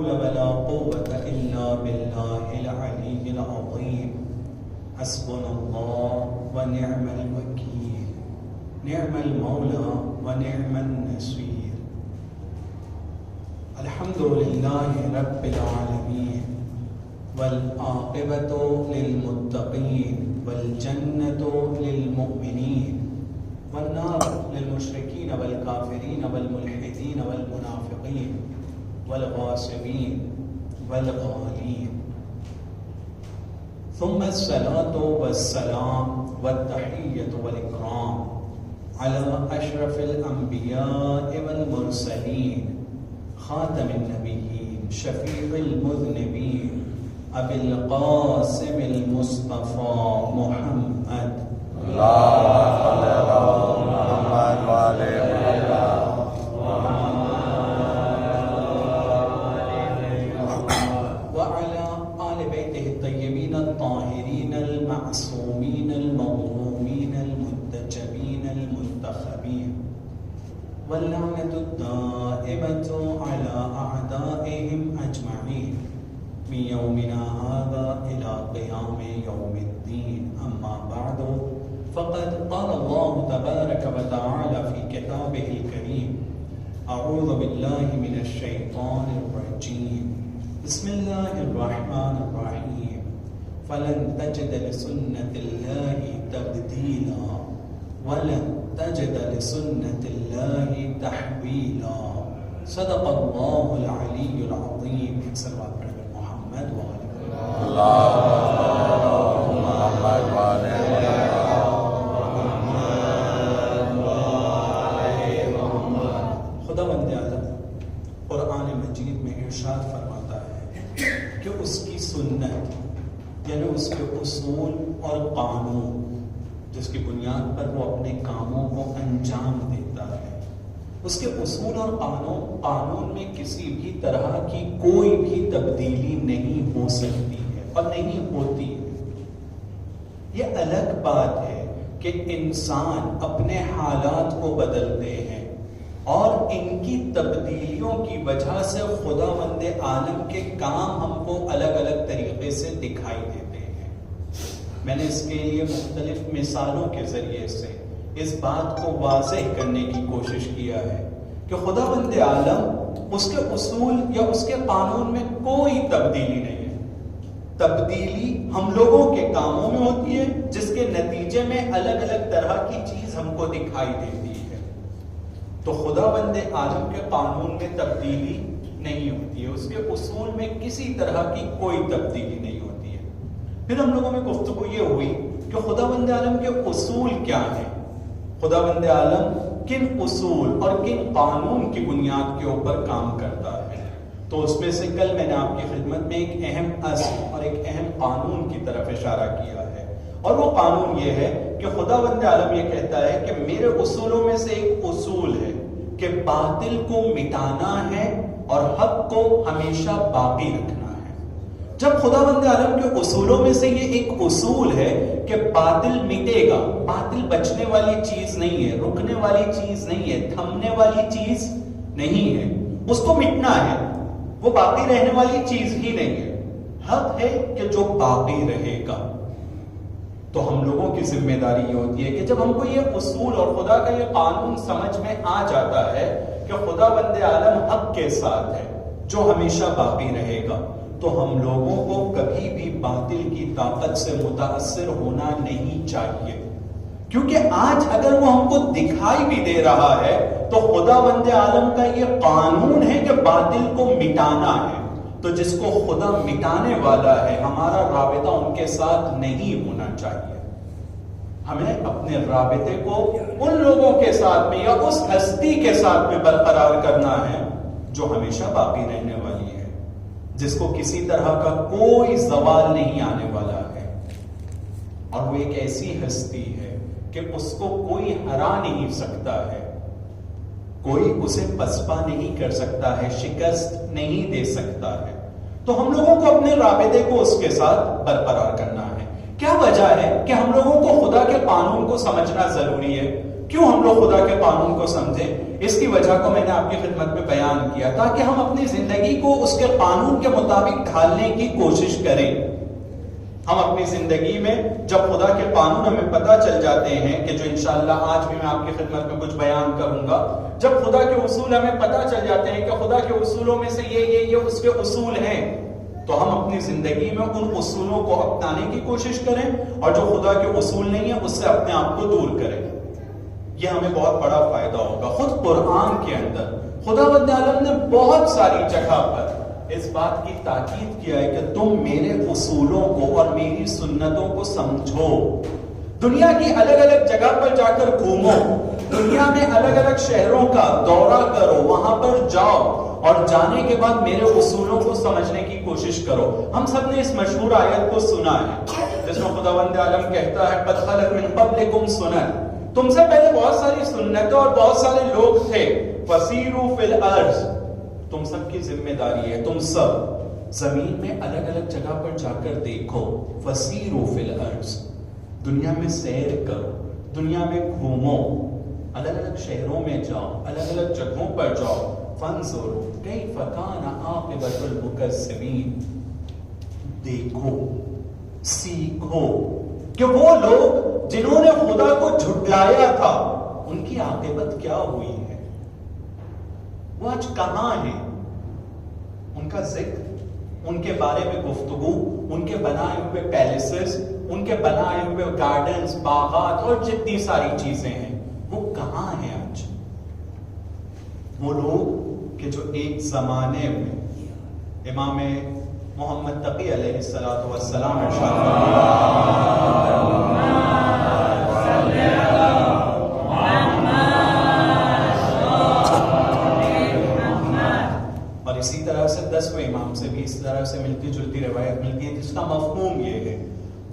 حول ولا قوة إلا بالله العلي العظيم حسبنا الله ونعم الوكيل نعم المولى ونعم النصير الحمد لله رب العالمين والعاقبة للمتقين والجنة للمؤمنين والنار للمشركين والكافرين والملحدين والمنافقين والغاصبين والغالين ثم الصلاة والسلام والتحية والإكرام على أشرف الأنبياء والمرسلين خاتم النبيين شفيع المذنبين أبي القاسم المصطفى محمد اللهم صل على محمد وعلى وعلى آل بيته الطيبين الطاهرين المعصومين المظلومين المنتجبين المنتخبين واللعنة الدائمة على أعدائهم أجمعين من يومنا هذا إلى قيام يوم الدين أما بعد فقد قال الله تبارك وتعالى في كتابه الكريم أعوذ بالله من الشيطان الرجيم بسم الله الرحمن الرحيم فلن تجد لسنة الله تبديلا ولن تجد لسنة الله تحويلا صدق الله العلي العظيم صلوات محمد وعلى اللهم محمد وعلى خداوند عالم قرآن مجید میں ارشاد فرماتا ہے کہ اس کی سنت یعنی اس کے اصول اور قانون جس کی بنیاد پر وہ اپنے کاموں کو انجام دیتا ہے، اس کے اصول اور قانون میں کسی بھی طرح کی کوئی بھی تبدیلی نہیں ہو سکتی ہے اور نہیں ہوتی ہے۔ یہ الگ بات ہے کہ انسان اپنے حالات کو بدلتے ہیں اور ان کی تبدیلیوں کی وجہ سے خداوند عالم کے کام ہم کو الگ الگ طریقے سے دکھائی دیتے ہیں۔ میں نے اس کے لیے مختلف مثالوں کے ذریعے سے اس بات کو واضح کرنے کی کوشش کیا ہے کہ خداوند عالم اس کے اصول یا اس کے قانون میں کوئی تبدیلی نہیں ہے۔ تبدیلی ہم لوگوں کے کاموں میں ہوتی ہے جس کے نتیجے میں الگ الگ طرح کی چیز ہم کو دکھائی دیتی ہے۔ تو خداوند عالم کے قانون میں تبدیلی نہیں ہوتی ہے، اس کے اصول میں کسی طرح کی کوئی تبدیلی نہیں ہوتی ہے۔ پھر ہم لوگوں میں گفتگو یہ ہوئی کہ خداوند عالم کے اصول کیا ہیں، خداوند عالم کن اصول اور کن قانون کی بنیاد کے اوپر کام کرتا ہے۔ تو اس میں سے کل میں نے آپ کی خدمت میں ایک اہم اصل اور ایک اہم قانون کی طرف اشارہ کیا ہے، اور وہ قانون یہ ہے کہ خداوند عالم یہ کہتا ہے کہ میرے اصولوں میں سے ایک اصول ہے کہ باطل کو مٹانا ہے اور حق کو ہمیشہ باقی رکھنا ہے۔ جب خداوند عالم کے اصولوں میں سے یہ ایک اصول ہے کہ باطل مٹے گا، باطل بچنے والی چیز نہیں ہے، رکنے والی چیز نہیں ہے، تھمنے والی چیز نہیں ہے، اس کو مٹنا ہے، وہ باقی رہنے والی چیز ہی نہیں ہے، حق ہے کہ جو باقی رہے گا۔ تو ہم لوگوں کی ذمہ داری یہ ہوتی ہے کہ جب ہم کو یہ اصول اور خدا کا یہ قانون سمجھ میں آ جاتا ہے کہ خداوند عالم حق کے ساتھ ہے جو ہمیشہ باقی رہے گا، تو ہم لوگوں کو کبھی بھی باطل کی طاقت سے متاثر ہونا نہیں چاہیے، کیونکہ آج اگر وہ ہم کو دکھائی بھی دے رہا ہے تو خداوند عالم کا یہ قانون ہے کہ باطل کو مٹانا ہے۔ تو جس کو خدا مٹانے والا ہے ہمارا رابطہ ان کے ساتھ نہیں ہونا چاہیے۔ ہمیں اپنے رابطے کو ان لوگوں کے ساتھ میں یا اس ہستی کے ساتھ میں برقرار کرنا ہے جو ہمیشہ باقی رہنے والی ہے، جس کو کسی طرح کا کوئی زوال نہیں آنے والا ہے، اور وہ ایک ایسی ہستی ہے کہ اس کو کوئی ہرا نہیں سکتا ہے، کوئی اسے پسپا نہیں کر سکتا ہے، شکست نہیں دے سکتا ہے۔ تو ہم لوگوں کو اپنے رابطے کو اس کے ساتھ برقرار کرنا ہے۔ کیا وجہ ہے کہ ہم لوگوں کو خدا کے قانون کو سمجھنا ضروری ہے؟ کیوں ہم لوگ خدا کے قانون کو سمجھیں؟ اس کی وجہ کو میں نے آپ کی خدمت میں بیان کیا تاکہ ہم اپنی زندگی کو اس کے قانون کے مطابق ڈھالنے کی کوشش کریں. ہم اپنی زندگی میں جب خدا کے قانون ہمیں پتہ چل جاتے ہیں کہ جو انشاءاللہ آج بھی میں آپ کی خدمت میں کچھ بیان کروں گا، جب خدا کے اصول ہمیں پتہ چل جاتے ہیں کہ خدا کے اصولوں میں سے یہ اس کے اصول ہیں، تو ہم اپنی زندگی میں ان اصولوں کو اپنانے کی کوشش کریں اور جو خدا کے اصول نہیں ہیں اس سے اپنے آپ کو دور کریں. یہ ہمیں بہت بڑا فائدہ ہوگا. خود قرآن کے اندر خداوند عالم نے بہت ساری جگہ پر اس بات کی تاکید کیا ہے کہ تم میرے اصولوں کو اور میری سنتوں کو سمجھو. دنیا کی الگ الگ جگہ پر جا کر گھومو، دنیا میں الگ الگ شہروں کا دورہ کرو، وہاں پر جاؤ اور جانے کے بعد میرے اصولوں کو سمجھنے کی کوشش کرو. ہم سب نے اس مشہور آیت کو سنا ہے جس میں خداوند عالم کہتا ہے قد خلت من قبلکم سنن، تم سے پہلے بہت ساری سنتیں اور بہت سارے لوگ تھے. فسیروا فی الارض، تم سب کی ذمہ داری ہے، تم سب زمین میں الگ الگ جگہ پر جا کر دیکھو. فسیروا فی الارض، دنیا میں سیر کرو، دنیا میں گھومو، الگ الگ شہروں میں جاؤ، الگ الگ جگہوں پر جاؤ. فانظروا کیف کان عاقبۃ المکذبین، دیکھو، سیکھو کہ وہ لوگ جنہوں نے خدا کو جھٹلایا تھا ان کی عاقبت کیا ہوئی ہے، وہ آج کہاں ہیں. ان کا ذکر، ان کے بارے میں گفتگو، ان کے بنائے ہوئے پیلیسز، ان کے بنائے ہوئے گارڈنز، باغات اور جتنی ساری چیزیں ہیں، وہ کہاں ہیں آج. وہ لوگ کہ جو ایک زمانے میں امام محمد تقی علیہ السلام ارشاد اور اسی طرح سے 10ویں امام سے بھی اس طرح سے ملتی جلتی روایت ملتی ہے جس کا مفہوم یہ ہے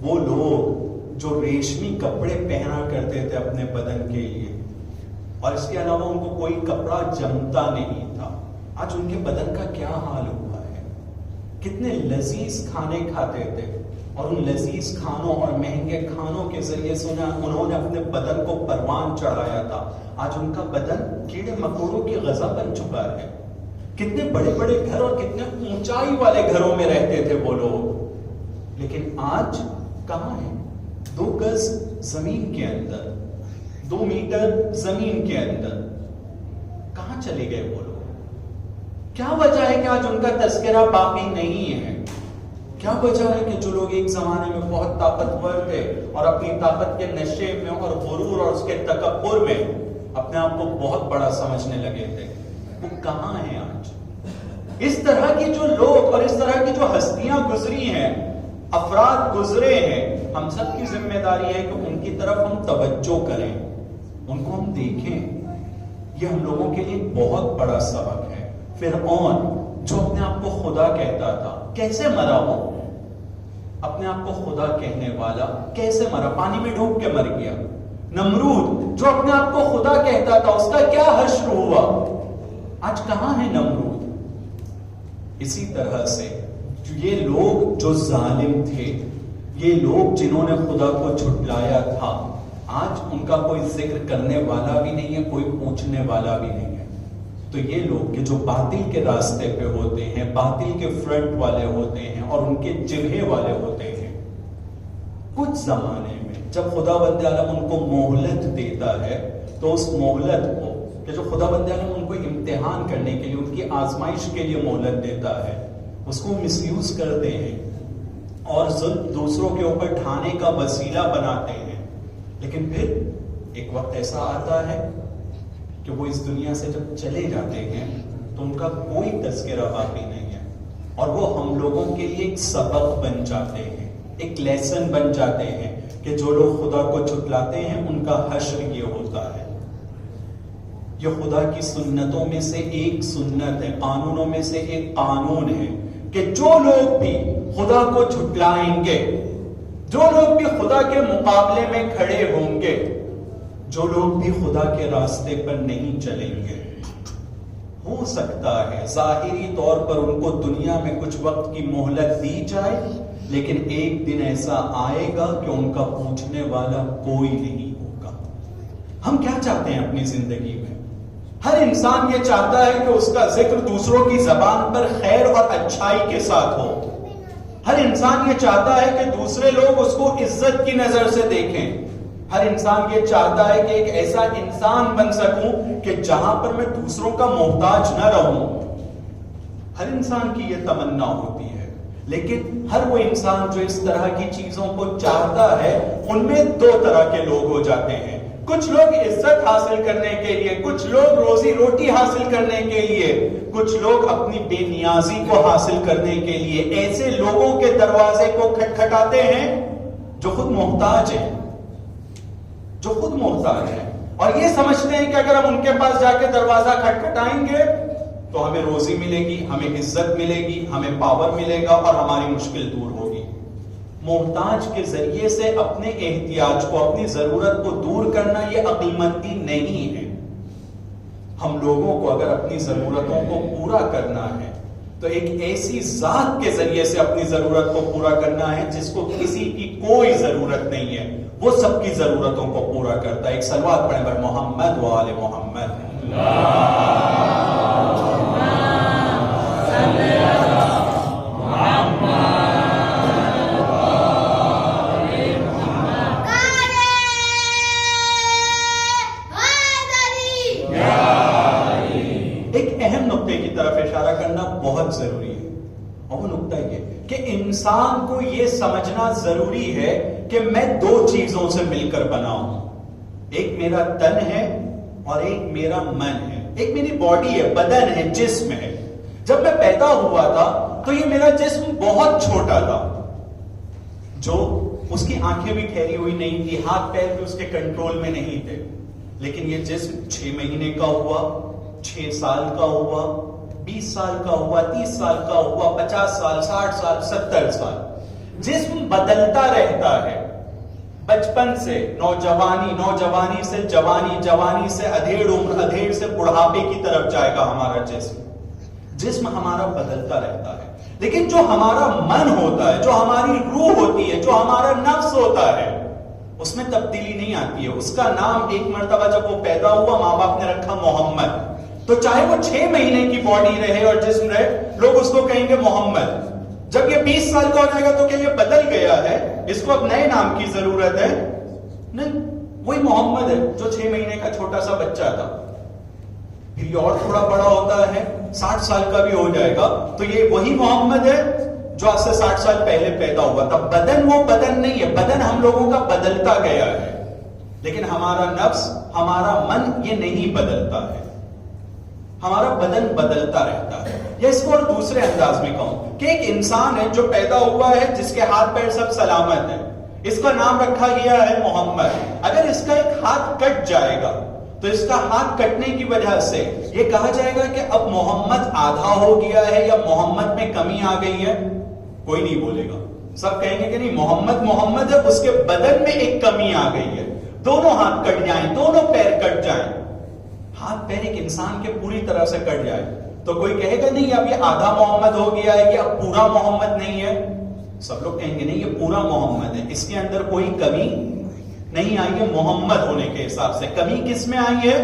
وہ لوگ جو ریشمی کپڑے پہنا کرتے تھے اپنے بدن کے لیے اور اس کے علاوہ ان کو کوئی کپڑا جمتا نہیں تھا، آج ان کے بدن کا کیا حال ہوا ہے. کتنے لذیذ کھانے کھاتے تھے اور ان لذیذ کھانوں اور مہنگے کھانوں کے ذریعے سے انہوں نے اپنے بدن کو پروان چڑھایا تھا. آج ان کا بدن کیڑے مکوڑوں کی غذا بن چکا ہے. کتنے بڑے بڑے گھر اور کتنے اونچائی والے گھروں میں رہتے تھے وہ لوگ، لیکن آج کہاں ہیں؟ 2 گز زمین کے اندر، 2 میٹر زمین کے اندر. کہاں چلے گئے وہ لوگ؟ کیا وجہ ہے کہ آج ان کا تذکرہ باقی نہیں ہے؟ کیا وجہ ہے کہ جو لوگ ایک زمانے میں بہت طاقتور تھے اور اپنی طاقت کے نشے میں اور غرور اور اس کے تکبر میں اپنے آپ کو بہت بڑا سمجھنے لگے تھے، وہ کہاں ہیں آج؟ اس طرح کی جو لوگ اور اس طرح کی جو ہستیاں گزری ہیں، افراد گزرے ہیں، ہم سب کی ذمہ داری ہے کہ ان کی طرف ہم توجہ کریں، ان کو ہم دیکھیں. یہ ہم لوگوں کے لیے بہت بڑا سبق ہے. فرعون جو اپنے آپ کو خدا کہتا تھا کیسے مرا؟ وہ اپنے آپ کو خدا کہنے والا کیسے مرا؟ پانی میں ڈوب کے مر گیا. نمرود جو اپنے آپ کو خدا کہتا تھا اس کا کیا حشر ہوا؟ آج کہاں ہے نمرود؟ اسی طرح سے یہ لوگ جو ظالم تھے، یہ لوگ جنہوں نے خدا کو جھٹلایا تھا، آج ان کا کوئی ذکر کرنے والا بھی نہیں ہے، کوئی پوچھنے والا بھی نہیں ہے. تو یہ لوگ کہ جو باطل کے راستے پہ ہوتے ہیں، باطل کے فرنٹ والے ہوتے ہیں اور ان کے جبہے والے ہوتے ہیں، کچھ زمانے میں جب خداوند عالم ان کو مہلت دیتا ہے تو اس مہلت کو کہ جو خداوند عالم ان کو امتحان کرنے کے لیے، ان کی آزمائش کے لیے مہلت دیتا ہے، اس کو مس یوز کرتے ہیں اور ظلم دوسروں کے اوپر ڈھانے کا وسیلہ بناتے ہیں. لیکن پھر ایک وقت ایسا آتا ہے کہ وہ اس دنیا سے جب چلے جاتے ہیں تو ان کا کوئی تذکرہ باقی نہیں ہے اور وہ ہم لوگوں کے لیے ایک سبق بن جاتے ہیں، ایک لیسن بن جاتے ہیں کہ جو لوگ خدا کو جھٹلاتے ہیں ان کا حشر یہ ہوتا ہے. یہ خدا کی سنتوں میں سے ایک سنت ہے، قانونوں میں سے ایک قانون ہے کہ جو لوگ بھی خدا کو جھٹلائیں گے، جو لوگ بھی خدا کے مقابلے میں کھڑے ہوں گے، جو لوگ بھی خدا کے راستے پر نہیں چلیں گے، ہو سکتا ہے ظاہری طور پر ان کو دنیا میں کچھ وقت کی مہلت دی جائے، لیکن ایک دن ایسا آئے گا کہ ان کا پوچھنے والا کوئی نہیں ہوگا. ہم کیا چاہتے ہیں اپنی زندگی میں؟ ہر انسان یہ چاہتا ہے کہ اس کا ذکر دوسروں کی زبان پر خیر اور اچھائی کے ساتھ ہو. ہر انسان یہ چاہتا ہے کہ دوسرے لوگ اس کو عزت کی نظر سے دیکھیں. ہر انسان یہ چاہتا ہے کہ ایک ایسا انسان بن سکوں کہ جہاں پر میں دوسروں کا محتاج نہ رہوں. ہر انسان کی یہ تمنا ہوتی ہے. لیکن ہر وہ انسان جو اس طرح کی چیزوں کو چاہتا ہے ان میں دو طرح کے لوگ ہو جاتے ہیں. کچھ لوگ عزت حاصل کرنے کے لیے, کچھ لوگ روزی روٹی حاصل کرنے کے لیے, کچھ لوگ اپنی بے نیازی کو حاصل کرنے کے لیے ایسے لوگوں کے دروازے کو کھٹکھٹاتے ہیں جو خود محتاج ہیں, جو خود محتاج ہیں, اور یہ سمجھتے ہیں کہ اگر ہم ان کے پاس جا کے دروازہ کھٹکھٹائیں گے تو ہمیں روزی ملے گی, ہمیں عزت ملے گی, ہمیں پاور ملے گا اور ہماری مشکل دور ہوگی. محتاج کے ذریعے سے اپنے احتیاج کو, اپنی ضرورت کو دور کرنا یہ عقل مندی نہیں ہے. ہم لوگوں کو اگر اپنی ضرورتوں کو پورا کرنا ہے تو ایک ایسی ذات کے ذریعے سے اپنی ضرورت کو پورا کرنا ہے جس کو کسی کی کوئی ضرورت نہیں ہے, وہ سب کی ضرورتوں کو پورا کرتا ہے. ایک صلوات پڑھیں بر محمد و آل محمد. بہت ضروری ہے, اور وہ نقطہ یہ کہ انسان کو یہ سمجھنا ضروری ہے کہ میں دو چیزوں سے مل کر بنا ہوں. ایک میرا تن ہے اور ایک میرا من ہے. ایک میری باڈی ہے, بدن ہے, جسم ہے. جب میں پیدا ہوا تھا تو یہ میرا جسم بہت چھوٹا تھا, جو اس کی آنکھیں بھی ٹھہری ہوئی نہیں تھی, ہاتھ پیر بھی اس کے کنٹرول میں نہیں تھے. لیکن یہ جسم 6 مہینے کا ہوا, 6 سال کا ہوا, 20 سال کا ہوا, 30 سال کا ہوا, 50 سال, 60 سال, 70 سال. جسم بدلتا رہتا ہے. بچپن سے نوجوانی, نوجوانی سے جوانی, جوانی سے ادھیڑ عمر, ادھیڑ سے بڑھاپے کی طرف جائے گا ہمارا جسم. جسم ہمارا بدلتا رہتا ہے. لیکن جو ہمارا من ہوتا ہے, جو ہماری روح ہوتی ہے, جو ہمارا نفس ہوتا ہے, اس میں تبدیلی نہیں آتی ہے. اس کا نام ایک مرتبہ جب وہ پیدا ہوا ماں باپ نے رکھا محمد. تو چاہے وہ 6 مہینے کی باڈی رہے اور جسم رہے, لوگ اس کو کہیں گے محمد. جب یہ 20 سال کا ہو جائے گا تو کیا یہ بدل گیا ہے, اس کو اب نئے نام کی ضرورت ہے؟ نہیں, وہی محمد ہے جو 6 مہینے کا چھوٹا سا بچہ تھا. پھر یہ اور تھوڑا بڑا ہوتا ہے, 60 سال کا بھی ہو جائے گا, تو یہ وہی محمد ہے جو آج سے 60 سال پہلے پیدا ہوا تھا. بدن وہ بدن نہیں ہے, بدن ہم لوگوں کا بدلتا گیا ہے, لیکن ہمارا نفس, ہمارا من یہ نہیں بدلتا ہے. ہمارا بدن بدلتا رہتا ہے. یا اس کو اور دوسرے انداز میں کہوں کہ ایک انسان ہے جو پیدا ہوا ہے, جس کے ہاتھ پیر سب سلامت ہے, اس کا نام رکھا گیا ہے محمد. اگر اس کا ایک ہاتھ کٹ جائے گا تو اس کا ہاتھ کٹنے کی وجہ سے یہ کہا جائے گا کہ اب محمد آدھا ہو گیا ہے یا محمد میں کمی آ گئی ہے؟ کوئی نہیں بولے گا. سب کہیں گے کہ نہیں, محمد محمد ہے, اس کے بدن میں ایک کمی آ گئی ہے. دونوں ہاتھ کٹ جائیں, دونوں پیر کٹ جائیں, ہاتھ پیر ایک انسان کے پوری طرح سے کٹ جائے تو کوئی کہے گا نہیں اب یہ آدھا محمد ہو گیا ہے, یہ اب پورا محمد نہیں ہے. سب لوگ کہیں گے نہیں یہ پورا محمد ہے, اس کے اندر کوئی کمی نہیں آئی ہے محمد ہونے کے حساب سے. کمی کس میں آئی ہے؟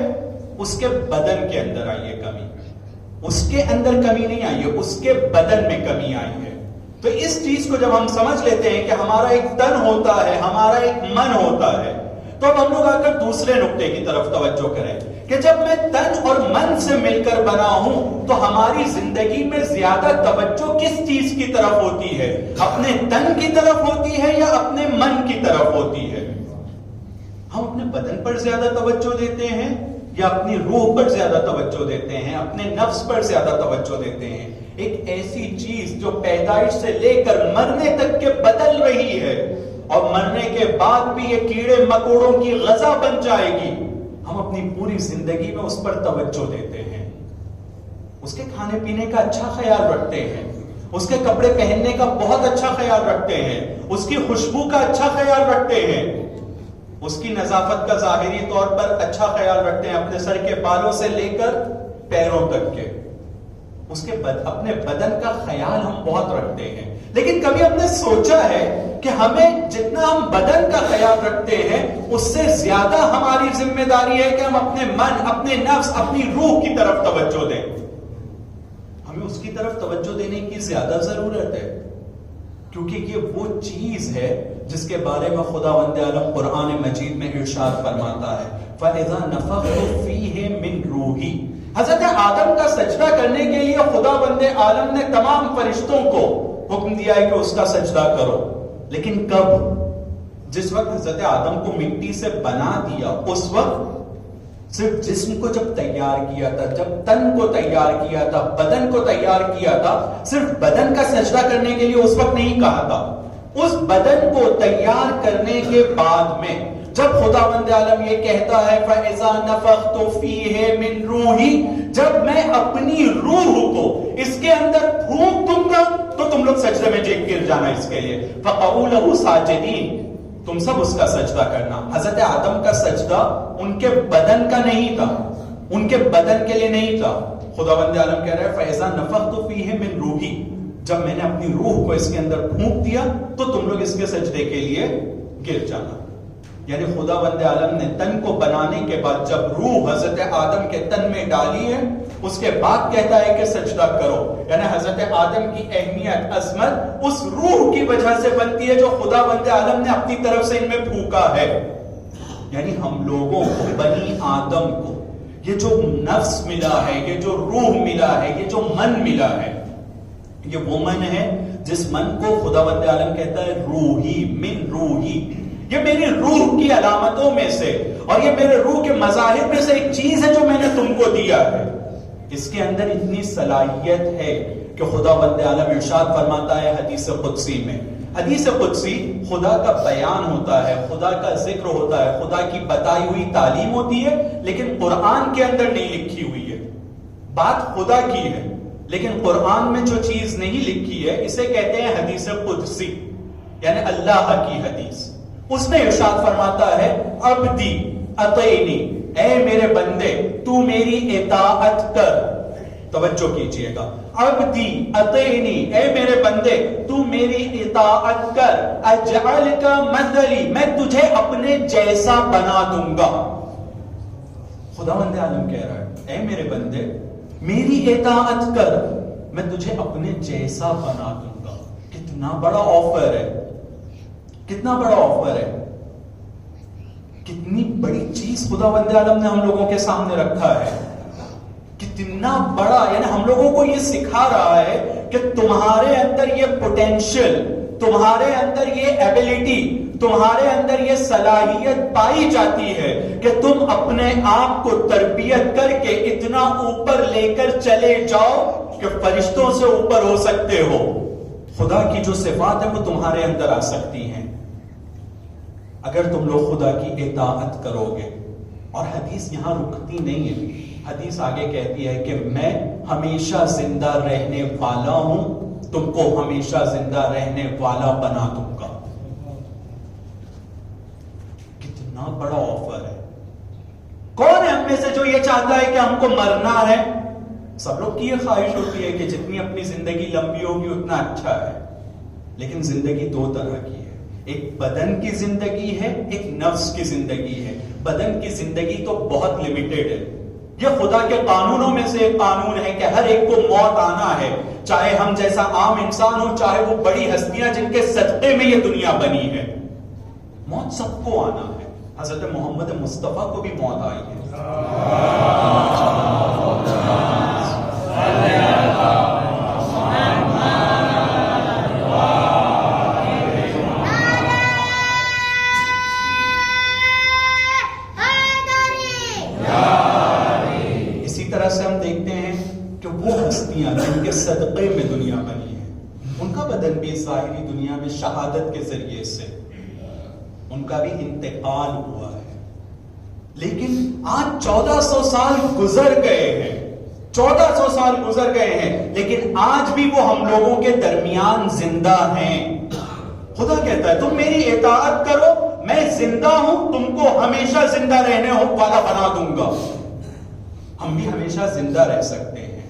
اس کے بدن کے اندر آئی ہے کمی. اس کے اندر کمی نہیں آئی ہے, اس کے بدن میں کمی آئی ہے. تو اس چیز کو جب ہم سمجھ لیتے ہیں کہ ہمارا ایک تن ہوتا ہے, ہمارا ایک من ہوتا ہے, تو اب ہم لوگ آ کر دوسرے نقطے کی طرف توجہ کریں کہ جب میں تن اور من سے مل کر بنا ہوں تو ہماری زندگی میں زیادہ توجہ کس چیز کی طرف ہوتی ہے؟ اپنے تن کی طرف ہوتی ہے یا اپنے من کی طرف ہوتی ہے؟ ہم اپنے بدن پر زیادہ توجہ دیتے ہیں یا اپنی روح پر زیادہ توجہ دیتے ہیں, اپنے نفس پر زیادہ توجہ دیتے ہیں؟ ایک ایسی چیز جو پیدائش سے لے کر مرنے تک کے بدل رہی ہے اور مرنے کے بعد بھی یہ کیڑے مکوڑوں کی غذا بن جائے گی, ہم اپنی پوری زندگی میں اس پر توجہ دیتے ہیں, اس کے کھانے پینے کا اچھا خیال رکھتے ہیں, اس کے کپڑے پہننے کا بہت اچھا خیال رکھتے ہیں, اس کی خوشبو کا اچھا خیال رکھتے ہیں, اس کی نظافت کا ظاہری طور پر اچھا خیال رکھتے ہیں, اپنے سر کے بالوں سے لے کر پیروں تک کے. اس کے اپنے بدن کا خیال ہم بہت رکھتے ہیں، لیکن کبھی ہم نے سوچا ہے کہ ہمیں جتنا ہم بدن کا خیال رکھتے ہیں اس سے زیادہ ہماری ذمہ داری ہے کہ ہم اپنے من، اپنے نفس، اپنی روح کی طرف توجہ دیں؟ ہمیں اس کی طرف توجہ دینے کی زیادہ ضرورت ہے، کیونکہ یہ وہ چیز ہے جس کے بارے میں خداوند عالم قرآن مجید میں ارشاد فرماتا ہے فَإِذَا نَفَخْتُ فِيهِ مِن رُوحِي۔ حضرت آدم کا سجدہ کرنے کے لیے خداوند عالم نے تمام فرشتوں کو حکم دیا ہے کہ اس کا سجدہ کرو، لیکن کب؟ جس وقت حضرت آدم کو مٹی سے بنا دیا اس وقت صرف جسم کو جب تیار کیا تھا، جب تن کو تیار کیا تھا، بدن کو تیار کیا تھا، صرف بدن کا سجدہ کرنے کے لیے اس وقت نہیں کہا تھا۔ اس بدن کو تیار کرنے کے بعد میں جب خداوند عالم یہ کہتا ہے فَإِذَا نَفَخْتُ فِيهِ مِن رُوحِي، جب میں اپنی روح کو اس کے اندر پھونک دوں گا تو تم لوگ سجدے میں گر جانا اس کے لیے فَقَعُوا لَهُ سَاجِدِينَ، تم سب اس کا سجدہ کرنا۔ حضرت آدم کا سجدہ ان کے بدن کا نہیں تھا، ان کے بدن کے لیے نہیں تھا۔ خداوند عالم کہہ رہا ہے فَإِذَا نَفَخْتُ فِيهِ مِن رُوحِي، جب میں نے اپنی روح کو اس کے اندر پھونک دیا تو تم لوگ اس کے سجدے کے لیے گر جانا۔ یعنی خداوند عالم نے تن کو بنانے کے بعد جب روح حضرت آدم کے تن میں ڈالی ہے اس کے بعد کہتا ہے کہ سجدہ کرو، یعنی حضرت آدم کی اہمیت، عظمت اس روح کی وجہ سے بنتی ہے جو خداوند عالم نے اپنی طرف سے ان میں پھونکا ہے۔ یعنی ہم لوگوں کو، بنی آدم کو، یہ جو نفس ملا ہے، یہ جو روح ملا ہے، یہ جو من ملا ہے، یہ وہ من ہے جس من کو خداوند عالم کہتا ہے روحی، من روحی، یہ میری روح کی علامتوں میں سے اور یہ میرے روح کے مظاہر میں سے ایک چیز ہے جو میں نے تم کو دیا ہے۔ اس کے اندر اتنی صلاحیت ہے کہ خداوند عالم ارشاد فرماتا ہے حدیث قدسی میں، حدیث قدسی خدا کا بیان ہوتا ہے، خدا کا ذکر ہوتا ہے، خدا کی بتائی ہوئی تعلیم ہوتی ہے، لیکن قرآن کے اندر نہیں لکھی ہوئی ہے۔ بات خدا کی ہے لیکن قرآن میں جو چیز نہیں لکھی ہے اسے کہتے ہیں حدیث قدسی، یعنی اللہ کی حدیث۔ اس میں ارشاد فرماتا ہے عبدی اطیعنی، اے میرے بندے تو میری اطاعت کر۔ توجہ کیجئے گا، عبدی اطیعنی، اے میرے بندے تو میری اطاعت کر، اجعلک مثلی، میں تجھے اپنے جیسا بنا دوں گا۔ خداوند عالم کہہ رہا ہے اے میرے بندے میری اطاعت کر، میں تجھے اپنے جیسا بنا دوں گا۔ کتنا بڑا آفر ہے، کتنا بڑا آفر ہے، کتنی بڑی چیز خداوند عالم نے ہم لوگوں کے سامنے رکھا ہے، کتنا بڑا، یعنی ہم لوگوں کو یہ سکھا رہا ہے کہ تمہارے اندر یہ پوٹینشل، تمہارے اندر یہ ایبیلٹی، تمہارے اندر یہ صلاحیت پائی جاتی ہے کہ تم اپنے آپ کو تربیت کر کے اتنا اوپر لے کر چلے جاؤ کہ فرشتوں سے اوپر ہو سکتے ہو۔ خدا کی جو صفات ہیں وہ تمہارے اندر آ سکتی ہیں اگر تم لوگ خدا کی اطاعت کرو گے۔ اور حدیث یہاں رکتی نہیں ہے، حدیث آگے کہتی ہے کہ میں ہمیشہ زندہ رہنے والا ہوں، تم کو ہمیشہ زندہ رہنے والا بنا دوں گا۔ کتنا بڑا آفر ہے۔ کون ہے ہم میں سے جو یہ چاہتا ہے کہ ہم کو مرنا ہے؟ سب لوگ کی یہ خواہش ہوتی ہے کہ جتنی اپنی زندگی لمبی ہوگی اتنا اچھا ہے، لیکن زندگی دو طرح کی ہے، ایک بدن کی زندگی ہے، ایک نفس کی زندگی ہے۔ بدن کی زندگی تو بہت لیمیٹڈ ہے، یہ خدا کے قانونوں میں سے ایک قانون ہے کہ ہر ایک کو موت آنا ہے، چاہے ہم جیسا عام انسان ہو، چاہے وہ بڑی ہستیاں جن کے صدقے میں یہ دنیا بنی ہے، موت سب کو آنا ہے۔ حضرت محمد مصطفیٰ کو بھی موت آئی ہے۔ اسی طرح سے ہم دیکھتے ہیں کہ وہ ہستیاں جن کے صدقے میں دنیا بنی ہے، ان کا بدن بھی ظاہری دنیا میں شہادت کے ذریعے سے ان کا بھی انتقال ہوا ہے، لیکن آج 1400 سال گزر گئے ہیں، 1400 سال گزر گئے ہیں، لیکن آج بھی وہ ہم لوگوں کے درمیان زندہ ہیں۔ خدا کہتا ہے تم میری اطاعت کرو، میں زندہ ہوں، تم کو ہمیشہ زندہ رہنے والا بنا دوں گا۔ ہم بھی ہمیشہ زندہ رہ سکتے ہیں،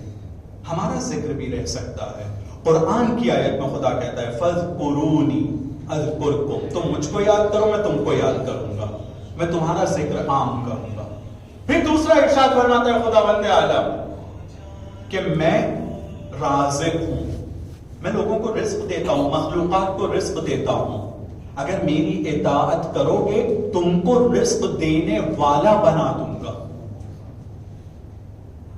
ہمارا ذکر بھی رہ سکتا ہے. قرآن کی آیت میں خدا کہتا ہے فَاذْكُرُونِي اذکرکم، تم مجھ کو یاد کرو میں تم کو یاد کروں گا، میں تمہارا ذکر عام کروں گا. پھر دوسرا ارشاد فرماتا ہے خداوند عالم کہ میں رازق ہوں، میں لوگوں کو رزق دیتا ہوں، مخلوقات کو رزق دیتا ہوں. اگر میری اطاعت کرو گے تم کو رزق دینے والا بنا دوں گا.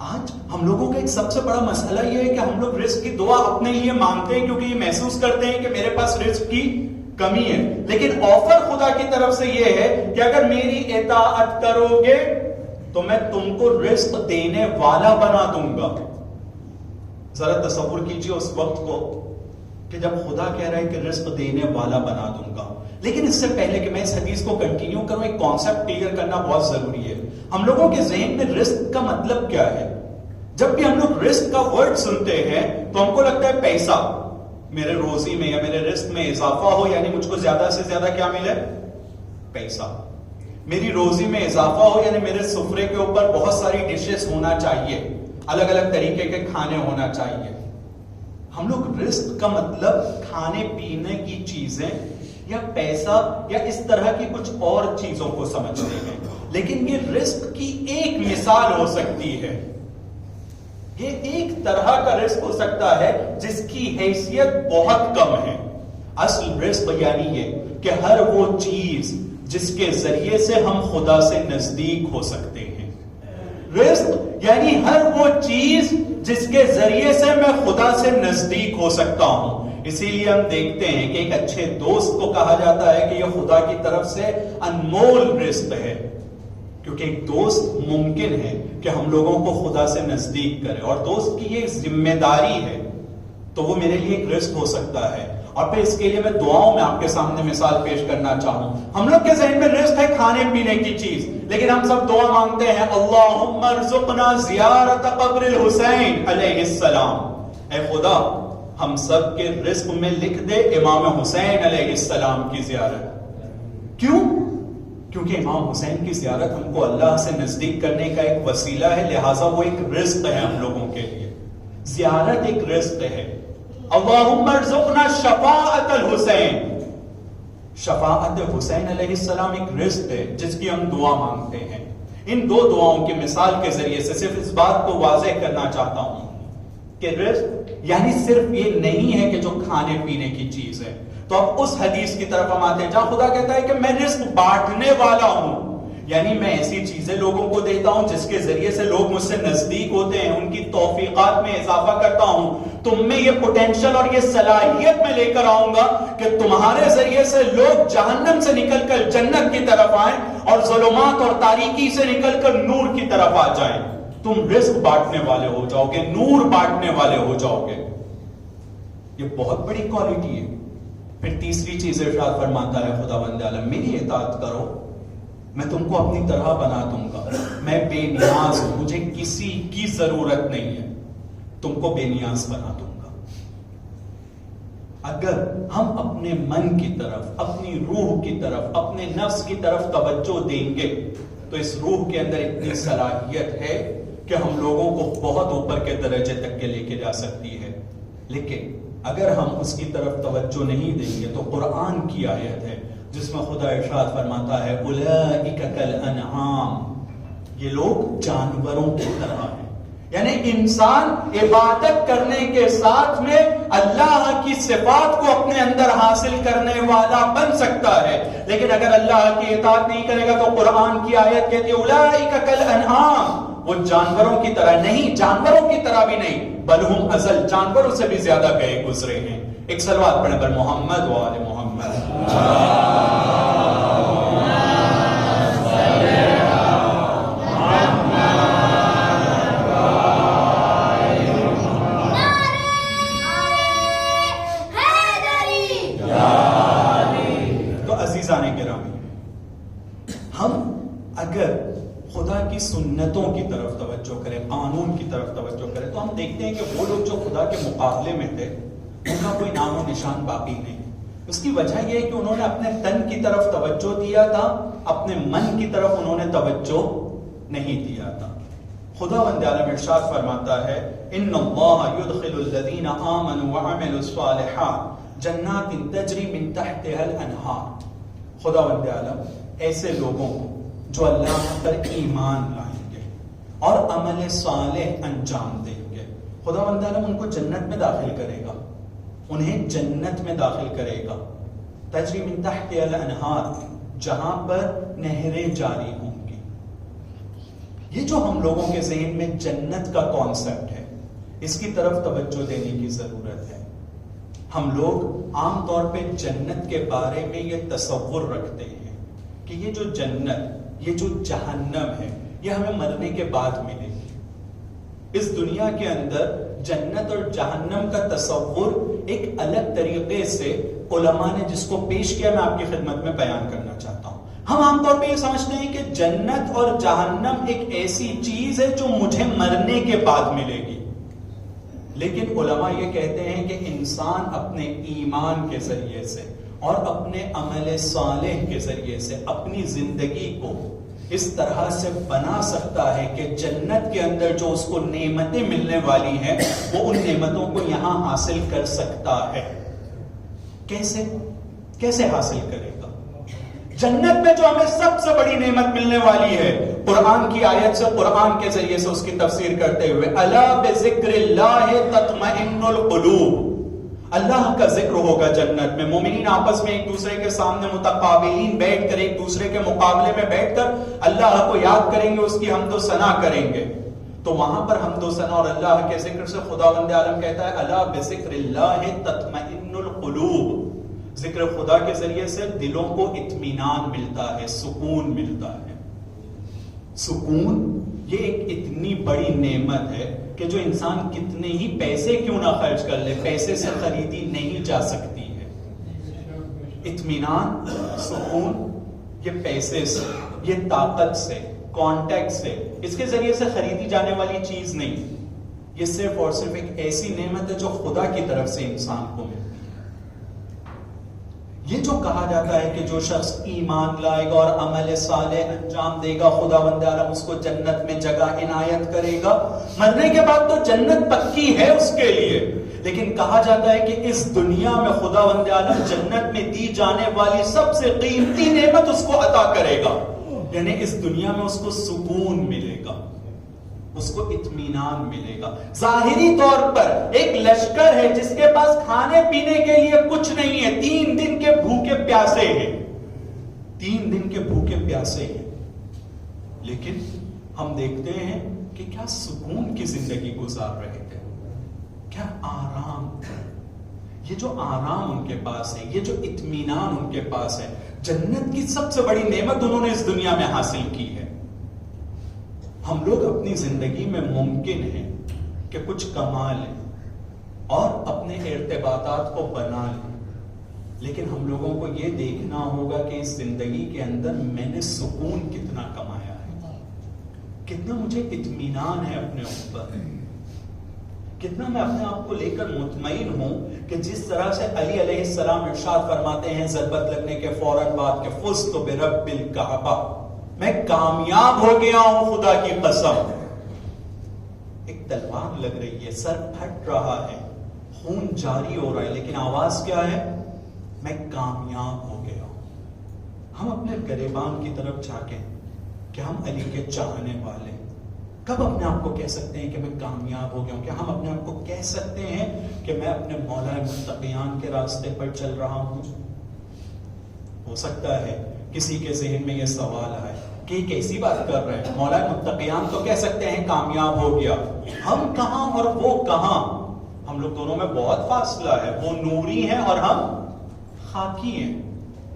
آج ہم لوگوں کا ایک سب سے بڑا مسئلہ یہ ہے کہ ہم لوگ رزق کی دعا اپنے لیے مانگتے ہیں کیونکہ یہ محسوس کرتے ہیں کہ میرے پاس رزق کی کمی ہے. لیکن آفر خدا کی طرف سے یہ ہے کہ اگر میری اطاعت کرو گے تو میں تم کو رزق دینے والا بنا دوں گا. ذرا تصور کیجئے اس وقت کو کہ جب خدا کہہ رہا ہے کہ رزق دینے والا بنا دوں گا. لیکن اس سے پہلے کہ میں اس حدیث کو کنٹینیو کروں ایک کانسیپٹ کلیئر کرنا بہت ضروری ہے. ہم لوگوں کے ذہن میں رزق کا مطلب کیا ہے؟ جب بھی ہم لوگ رزق کا ورڈ سنتے ہیں تو ہم کو لگتا ہے پیسہ، میرے روزی میں یا میرے رزق میں اضافہ ہو، یعنی مجھ کو زیادہ سے زیادہ کیا ملے؟ پیسہ. میری روزی میں اضافہ ہو یعنی میرے سفرے کے اوپر بہت ساری ڈشز ہونا چاہیے، الگ الگ طریقے کے کھانے ہونا چاہیے. ہم لوگ رزق کا مطلب کھانے پینے کی چیزیں یا پیسہ یا اس طرح کی کچھ اور چیزوں کو سمجھتے ہیں. لیکن یہ رزق کی ایک مثال ہو سکتی ہے، یہ ایک طرح کا رزق ہو سکتا ہے جس کی حیثیت بہت کم ہے. اصل رزق یعنی یہ کہ ہر وہ چیز جس کے ذریعے سے ہم خدا سے نزدیک ہو سکتے ہیں. رزق یعنی ہر وہ چیز جس کے ذریعے سے میں خدا سے نزدیک ہو سکتا ہوں. اسی لیے ہم دیکھتے ہیں کہ ایک اچھے دوست کو کہا جاتا ہے کہ یہ خدا کی طرف سے انمول رزق ہے، کیونکہ ایک دوست ممکن ہے کہ ہم لوگوں کو خدا سے نزدیک کرے، اور دوست کی یہ ذمہ داری ہے تو وہ میرے لیے ایک رزق ہو سکتا ہے. اور پھر اس کے لیے میں دعاؤں میں آپ کے سامنے مثال پیش کرنا چاہوں. ہم لوگ کے ذہن میں رزق ہے کھانے پینے کی چیز، لیکن ہم سب دعا مانگتے ہیں اللہم ارزقنا زیارت قبر الحسین علیہ السلام. اے خدا ہم سب کے رزق میں لکھ دے امام حسین علیہ السلام کی زیارت. کیوں؟ کیونکہ امام حسین کی زیارت ہم کو اللہ سے نزدیک کرنے کا ایک وسیلہ ہے، لہٰذا وہ ایک رزق ہے ہم لوگوں کے لیے. زیارت ایک رزق ہے. اللہم ارزقنا شفاعت الحسین، شفاعت حسین علیہ السلام ایک رزق ہے جس کی ہم دعا مانگتے ہیں. ان دو دعاؤں کی مثال کے ذریعے سے صرف اس بات کو واضح کرنا چاہتا ہوں کہ رزق یعنی صرف یہ نہیں ہے کہ جو کھانے پینے کی چیز ہے. تو اب اس حدیث کی طرف ہم آتے ہیں جہاں خدا کہتا ہے کہ میں رزق بانٹنے والا ہوں، یعنی میں ایسی چیزیں لوگوں کو دیتا ہوں جس کے ذریعے سے لوگ مجھ سے نزدیک ہوتے ہیں، ان کی توفیقات میں اضافہ کرتا ہوں. تم میں یہ پوٹینشل اور یہ صلاحیت میں لے کر آؤں گا کہ تمہارے ذریعے سے لوگ جہنم سے نکل کر جنت کی طرف آئیں اور ظلمات اور تاریکی سے نکل کر نور کی طرف آ جائیں. تم رزق بانٹنے والے ہو جاؤ گے، نور بانٹنے والے ہو جاؤ گے. یہ بہت بڑی کوالٹی ہے. پھر تیسری چیز ارشاد فرماتا ہے خداوند عالم میری اطاعت کرو میں تم کو اپنی طرح بنا دوں گا. میں بے نیاز ہوں، مجھے کسی کی ضرورت نہیں ہے، تم کو بے نیاز بنا دوں گا. اگر ہم اپنے من کی طرف، اپنی روح کی طرف، اپنے نفس کی طرف توجہ دیں گے تو اس روح کے اندر اتنی صلاحیت ہے کہ ہم لوگوں کو بہت اوپر کے درجے تک کے لے کے جا سکتی ہے. لیکن اگر ہم اس کی طرف توجہ نہیں دیں گے تو قرآن کی آیت ہے جس میں خدا ارشاد فرماتا ہے اولئک کالانعام، یہ لوگ جانوروں کی طرح ہیں. یعنی انسان عبادت کرنے کے ساتھ میں اللہ کی صفات کو اپنے اندر حاصل کرنے والا بن سکتا ہے، لیکن اگر اللہ کی اطاعت نہیں کرے گا تو قرآن کی آیت کہتی ہے اولئک کالانعام، وہ جانوروں کی طرح نہیں، جانوروں کی طرح بھی نہیں، بل ہم ازل، جانوروں سے بھی زیادہ گئے گزرے ہیں. ایک صلوات پڑھیں پر محمد و آل محمد. تو عزیزان گرامی، ہم اگر خدا کی سنتوں کی طرف توجہ کریں، قانون کی طرف توجہ کریں، تو ہم دیکھتے ہیں کہ وہ لوگ جو خدا کے مقابلے میں تھے ان کا کوئی نام و نشان باقی نہیں. اس کی وجہ یہ ہے کہ انہوں نے اپنے تن کی طرف توجہ دیا تھا، اپنے من کی طرف انہوں نے توجہ نہیں دیا تھا. خداوند عالم ارشاد فرماتا ہے ان اللہ یدخل الذین آمنوا وعملوا الصالحات جنات تجری من تحتها الانہار. خداوند عالم ایسے لوگوں کو جو اللہ پر ایمان لائیں گے اور عمل صالح انجام دیں گے، خداوند عالم ان کو جنت میں داخل کرے گا، انہیں جنت میں داخل کرے گا. تجری من تحتها الانہار، جہاں پر نہریں جاری ہوں گی. یہ جو ہم لوگوں کے ذہن میں جنت کا کانسیپٹ ہے، اس کی طرف توجہ دینے کی ضرورت ہے. ہم لوگ عام طور پہ جنت کے بارے میں یہ تصور رکھتے ہیں کہ یہ جو جنت، یہ جو جہنم ہے، یہ ہمیں مرنے کے بعد ملے گی. اس دنیا کے اندر جنت اور جہنم کا تصور ایک الگ طریقے سے علماء نے جس کو پیش کیا، میں آپ کی خدمت میں بیان کرنا چاہتا ہوں. ہم عام طور پہ یہ سمجھتے ہیں کہ جنت اور جہنم ایک ایسی چیز ہے جو مجھے مرنے کے بعد ملے گی، لیکن علماء یہ کہتے ہیں کہ انسان اپنے ایمان کے ذریعے سے اور اپنے عمل صالح کے ذریعے سے اپنی زندگی کو اس طرح سے بنا سکتا ہے کہ جنت کے اندر جو اس کو نعمتیں ملنے والی ہیں وہ ان نعمتوں کو یہاں حاصل کر سکتا ہے. کیسے حاصل کرے گا؟ جنت میں جو ہمیں سب سے بڑی نعمت ملنے والی ہے، قرآن کی آیت سے، قرآن کے ذریعے سے اس کی تفسیر کرتے ہوئے، الا بذکر اللہ تطمئن القلوب. اللہ کا ذکر ہوگا جنت میں. مومنین آپس میں ایک دوسرے کے سامنے متقابلین بیٹھ کر، ایک دوسرے کے مقابلے میں بیٹھ کر اللہ کو یاد کریں گے، اس کی حمد و ثنا کریں گے. تو وہاں پر حمد و ثنا اور اللہ کے ذکر سے خداوند عالم کہتا ہے الا بذکر اللہ تطمئن القلوب. ذکر خدا کے ذریعے سے دلوں کو اطمینان ملتا ہے، سکون ملتا ہے. سکون یہ ایک اتنی بڑی نعمت ہے کہ جو انسان کتنے ہی پیسے کیوں نہ خرچ کر لے، پیسے سے خریدی نہیں جا سکتی ہے. اطمینان، سکون، یہ پیسے سے، یہ طاقت سے، کانٹیکٹ سے، اس کے ذریعے سے خریدی جانے والی چیز نہیں. یہ صرف اور صرف ایک ایسی نعمت ہے جو خدا کی طرف سے انسان کو ملتی ہے. یہ جو کہا جاتا ہے کہ جو شخص ایمان لائے گا اور عمل صالح انجام دے گا، خداوند عالم اس کو جنت میں جگہ عنایت کرے گا. مرنے کے بعد تو جنت پکی ہے اس کے لیے، لیکن کہا جاتا ہے کہ اس دنیا میں خداوند عالم جنت میں دی جانے والی سب سے قیمتی نعمت اس کو عطا کرے گا. یعنی اس دنیا میں اس کو سکون ملے گا، اس کو اطمینان ملے گا. ظاہری طور پر ایک لشکر ہے جس کے پاس کھانے پینے کے لیے کچھ نہیں ہے، 3 دن کے بھوکے پیاسے ہیں، 3 دن کے بھوکے پیاسے ہیں، لیکن ہم دیکھتے ہیں کہ کیا سکون کی زندگی گزار رہے تھے، کیا آرام. یہ جو آرام ان کے پاس ہے، یہ جو اطمینان ان کے پاس ہے، جنت کی سب سے بڑی نعمت انہوں نے اس دنیا میں حاصل کی ہے. ہم لوگ اپنی زندگی میں ممکن ہے کہ کچھ کما لیں اور اپنے ارتباطات کو بنا لیں، لیکن ہم لوگوں کو یہ دیکھنا ہوگا کہ اس زندگی کے اندر میں نے سکون کتنا کمایا ہے، کتنا مجھے اطمینان ہے اپنے اوپر، کتنا میں اپنے آپ کو لے کر مطمئن ہوں کہ جس طرح سے علی علیہ السلام ارشاد فرماتے ہیں ضربت لگنے کے فوراً بعد کہ فزت برب الکعبہ، میں کامیاب ہو گیا ہوں خدا کی قسم. ایک تلوار لگ رہی ہے، سر پھٹ رہا ہے، خون جاری ہو رہا ہے، لیکن آواز کیا ہے؟ میں کامیاب ہو گیا ہوں. ہم اپنے گریبان کی طرف جھانکیں کہ ہم علی کے چاہنے والے. کب اپنے آپ کو کہہ سکتے ہیں کہ میں کامیاب ہو گیا ہوں؟ کیا ہم اپنے آپ کو کہہ سکتے ہیں کہ میں اپنے مولا متقیان کے راستے پر چل رہا ہوں؟ ہو سکتا ہے کسی کے ذہن میں یہ سوال آئے کہ یہ کیسی بات کر رہے ہیں، مولا متقیان تو کہہ سکتے ہیں کامیاب ہو گیا، ہم کہاں اور وہ کہاں؟ ہم لوگ دونوں میں بہت فاصلہ ہے. وہ نوری ہیں اور ہم خاکی ہیں.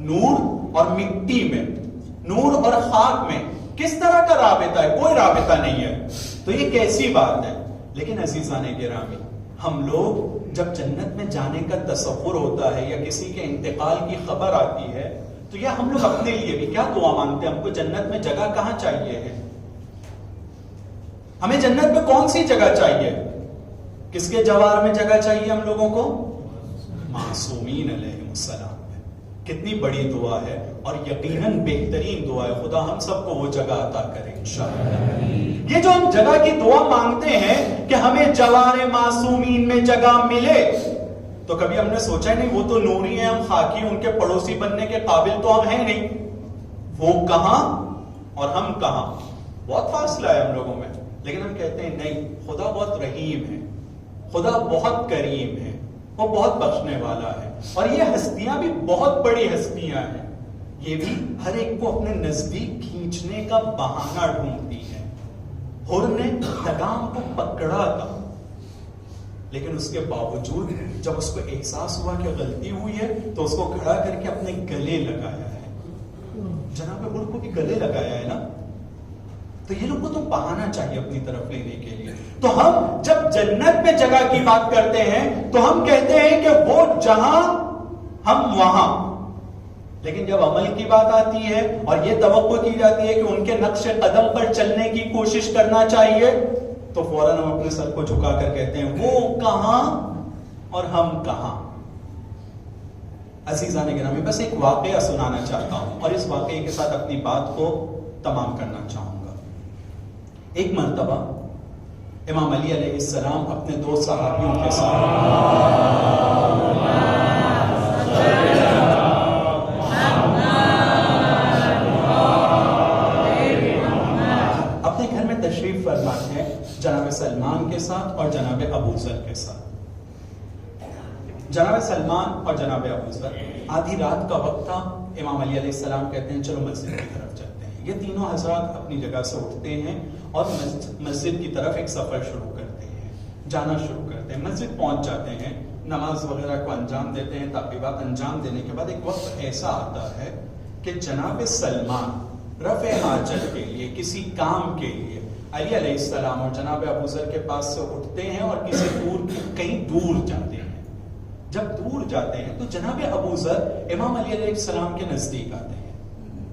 نور اور مٹی میں، نور اور خاک میں کس طرح کا رابطہ ہے؟ کوئی رابطہ نہیں ہے. تو یہ کیسی بات ہے؟ لیکن عزیزان گرامی، ہم لوگ جب جنت میں جانے کا تصور ہوتا ہے یا کسی کے انتقال کی خبر آتی ہے تو یہ ہم لوگ اپنے لیے بھی کیا دعا مانگتے ہیں؟ ہم کو جنت میں جگہ کہاں چاہیے ہے؟ ہمیں جنت میں کون سی جگہ چاہیے؟ کس کے جوار میں جگہ چاہیے ہم لوگوں کو؟ معصومین علیہ السلام. کتنی بڑی دعا ہے اور یقیناً بہترین دعا ہے. خدا ہم سب کو وہ جگہ عطا کرے انشاءاللہ. یہ جو ہم جگہ کی دعا مانگتے ہیں کہ ہمیں جوار معصومین میں جگہ ملے، تو کبھی ہم نے سوچا نہیں وہ تو نوری ہیں، ہم خاکی، ان کے پڑوسی بننے کے قابل تو ہم ہیں نہیں. وہ کہاں اور ہم کہاں، بہت فاصلہ ہے ہم لوگوں میں. لیکن ہم کہتے ہیں نہیں، خدا بہت رحیم ہے، خدا بہت کریم ہے، وہ بہت بخشنے والا ہے. اور یہ ہستیاں بھی بہت بڑی ہستیاں ہیں، یہ بھی ہر ایک کو اپنے نزدیک کھینچنے کا بہانہ ڈھونڈتی ہیں. حر نے لگام کو پکڑا تھا، لیکن اس کے باوجود جب اس کو احساس ہوا کہ غلطی ہوئی ہے تو اس کو کھڑا کر کے اپنے گلے لگایا ہے. جناب حر کو بھی گلے لگایا ہے نا. تو یہ لوگ کو تو بہانا چاہیے اپنی طرف لینے کے لیے. تو ہم جب جنت میں جگہ کی بات کرتے ہیں تو ہم کہتے ہیں کہ وہ جہاں ہم وہاں، لیکن جب عمل کی بات آتی ہے اور یہ توقع کی جاتی ہے کہ ان کے نقش قدم پر چلنے کی کوشش کرنا چاہیے، تو فوراً ہم اپنے سر کو جھکا کر کہتے ہیں وہ کہاں اور ہم کہاں. عزیزان گرامی، بس ایک واقعہ سنانا چاہتا ہوں اور اس واقعے کے ساتھ اپنی بات کو تمام کرنا چاہوں گا. ایک مرتبہ امام علی علیہ السلام اپنے دو صحابیوں کے ساتھ اپنے گھر میں تشریف فرما ہیں، جناب سلمان کے ساتھ اور جناب ابو ذر کے ساتھ. جناب سلمان اور جناب ابو ذر، آدھی رات کا وقت تھا. امام علی علیہ السلام کہتے ہیں چلو مسجد کی طرف چلتے ہیں. یہ تینوں حضرات اپنی جگہ سے اٹھتے ہیں اور مسجد کی طرف ایک سفر شروع کرتے ہیں، جانا شروع کرتے ہیں. مسجد پہنچ جاتے ہیں، نماز وغیرہ کو انجام دیتے ہیں. تعقیبات انجام دینے کے بعد ایک وقت ایسا آتا ہے کہ جناب سلمان رفع حاجت کے لیے، کسی کام کے لیے علی علیہ السلام اور جناب ابو ذر کے پاس سے اٹھتے ہیں اور کہیں دور جاتے ہیں. جب دور جاتے ہیں تو جناب ابو ذر امام علی علیہ السلام کے نزدیک آتے ہیں.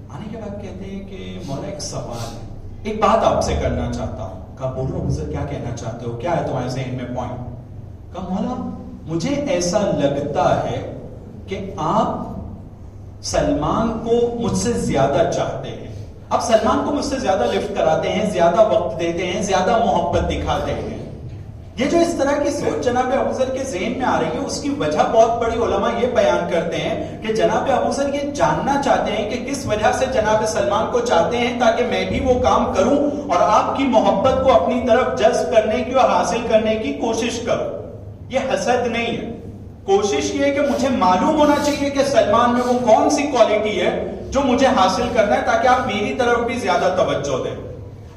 آنے کے بعد کہتے ہیں کہ مولا ایک سوال ہے، ایک بات آپ سے کرنا چاہتا ہوں. کہا بولو ابو ذر، کیا کہنا چاہتے ہو، کیا ہے تمہارے ذہن میں پوائنٹ؟ کہا مولا مجھے ایسا لگتا ہے کہ آپ سلمان کو مجھ سے زیادہ چاہتے ہیں، آپ سلمان کو مجھ سے زیادہ لفٹ کراتے ہیں، زیادہ وقت دیتے ہیں، زیادہ محبت دکھاتے ہیں. یہ جو اس طرح کی سوچ جناب ابو ذر کے ذہن میں آ رہی ہے، اس کی وجہ بہت بڑی علماء یہ بیان کرتے ہیں کہ جناب ابو ذر یہ جاننا چاہتے ہیں کہ کس وجہ سے جناب سلمان کو چاہتے ہیں، تاکہ میں بھی وہ کام کروں اور آپ کی محبت کو اپنی طرف جذب کرنے کی اور حاصل کرنے کی کوشش کروں. یہ حسد نہیں ہے، کوشش یہ ہے کہ مجھے معلوم ہونا چاہیے کہ سلمان میں وہ کون سی کوالٹی ہے جو مجھے حاصل کرنا ہے، تاکہ آپ میری طرف بھی زیادہ توجہ دیں.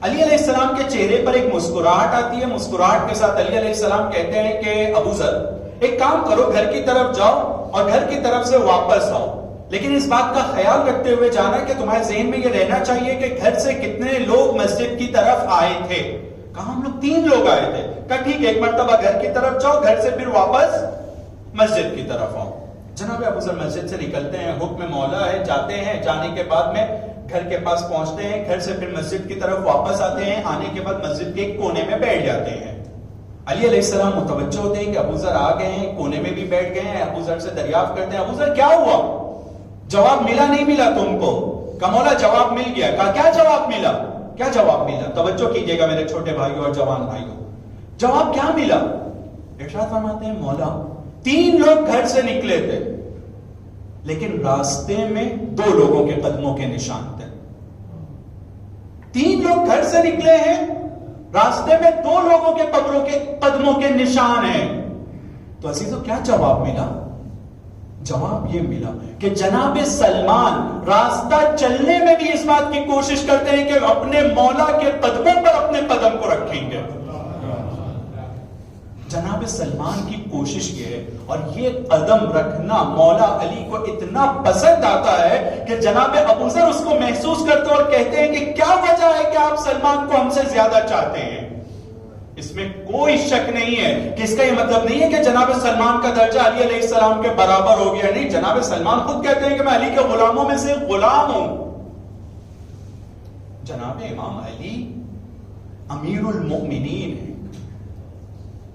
علی علیہ السلام کے چہرے پر ایک مسکراہٹ آتی ہے. مسکراہٹ کے ساتھ علی علیہ السلام کہتے ہیں کہ ابو ذر ایک کام کرو، گھر کی طرف جاؤ اور گھر کی طرف سے واپس آؤ، لیکن اس بات کا خیال رکھتے ہوئے جانا کہ تمہارے ذہن میں یہ رہنا چاہیے کہ گھر سے کتنے لوگ مسجد کی طرف آئے تھے. کہا ہم لوگ 3 لوگ آئے تھے. کہا ٹھیک ہے، ایک مرتبہ گھر کی طرف جاؤ، گھر سے پھر واپس مسجد کی طرف آؤ. جناب ابو ذر مسجد سے نکلتے ہیں، حکم مولا ہے، جاتے ہیں. جانے کے بعد میں گھر کے پاس پہنچتے ہیں، گھر سے پھر مسجد کی طرف واپس آتے ہیں. آنے کے بعد مسجد کے ایک کونے میں بیٹھ جاتے ہیں. علی علیہ السلام متوجہ ہوتے ہیں کہ ابو ذر آ گئے ہیں، کونے میں بھی بیٹھ گئے ہیں. ابو ذر سے دریافت کرتے ہیں ابو ذر کیا ہوا، جواب ملا نہیں ملا تم کو؟ کہا مولا جواب مل گیا. کہا کیا جواب ملا، کیا جواب ملا؟ توجہ کیجئے گا میرے چھوٹے بھائیوں اور جوان بھائیوں، جواب کیا ملا؟ ارشاد فرماتے ہیں مولا 3 لوگ گھر سے نکلے تھے، لیکن راستے میں 2 لوگوں کے قدموں کے نشان تھے. 3 لوگ گھر سے نکلے ہیں، راستے میں 2 لوگوں کے قدموں کے نشان ہیں. تو عزیزو کیا جواب ملا؟ جواب یہ ملا کہ جناب سلمان راستہ چلنے میں بھی اس بات کی کوشش کرتے ہیں کہ اپنے مولا کے قدموں پر اپنے قدم کو رکھیں گے. جناب سلمان کی کوشش یہ ہے اور یہ قدم رکھنا مولا علی کو اتنا پسند آتا ہے کہ جناب ابو ذر اس کو محسوس کرتے اور کہتے ہیں کہ کیا وجہ ہے کہ آپ سلمان کو ہم سے زیادہ چاہتے ہیں. اس میں کوئی شک نہیں ہے کہ اس کا یہ مطلب نہیں ہے کہ جناب سلمان کا درجہ علی علیہ السلام کے برابر ہو گیا. نہیں، جناب سلمان خود کہتے ہیں کہ میں علی کے غلاموں میں سے غلام ہوں. جناب امام علی امیر المؤمنین ہیں،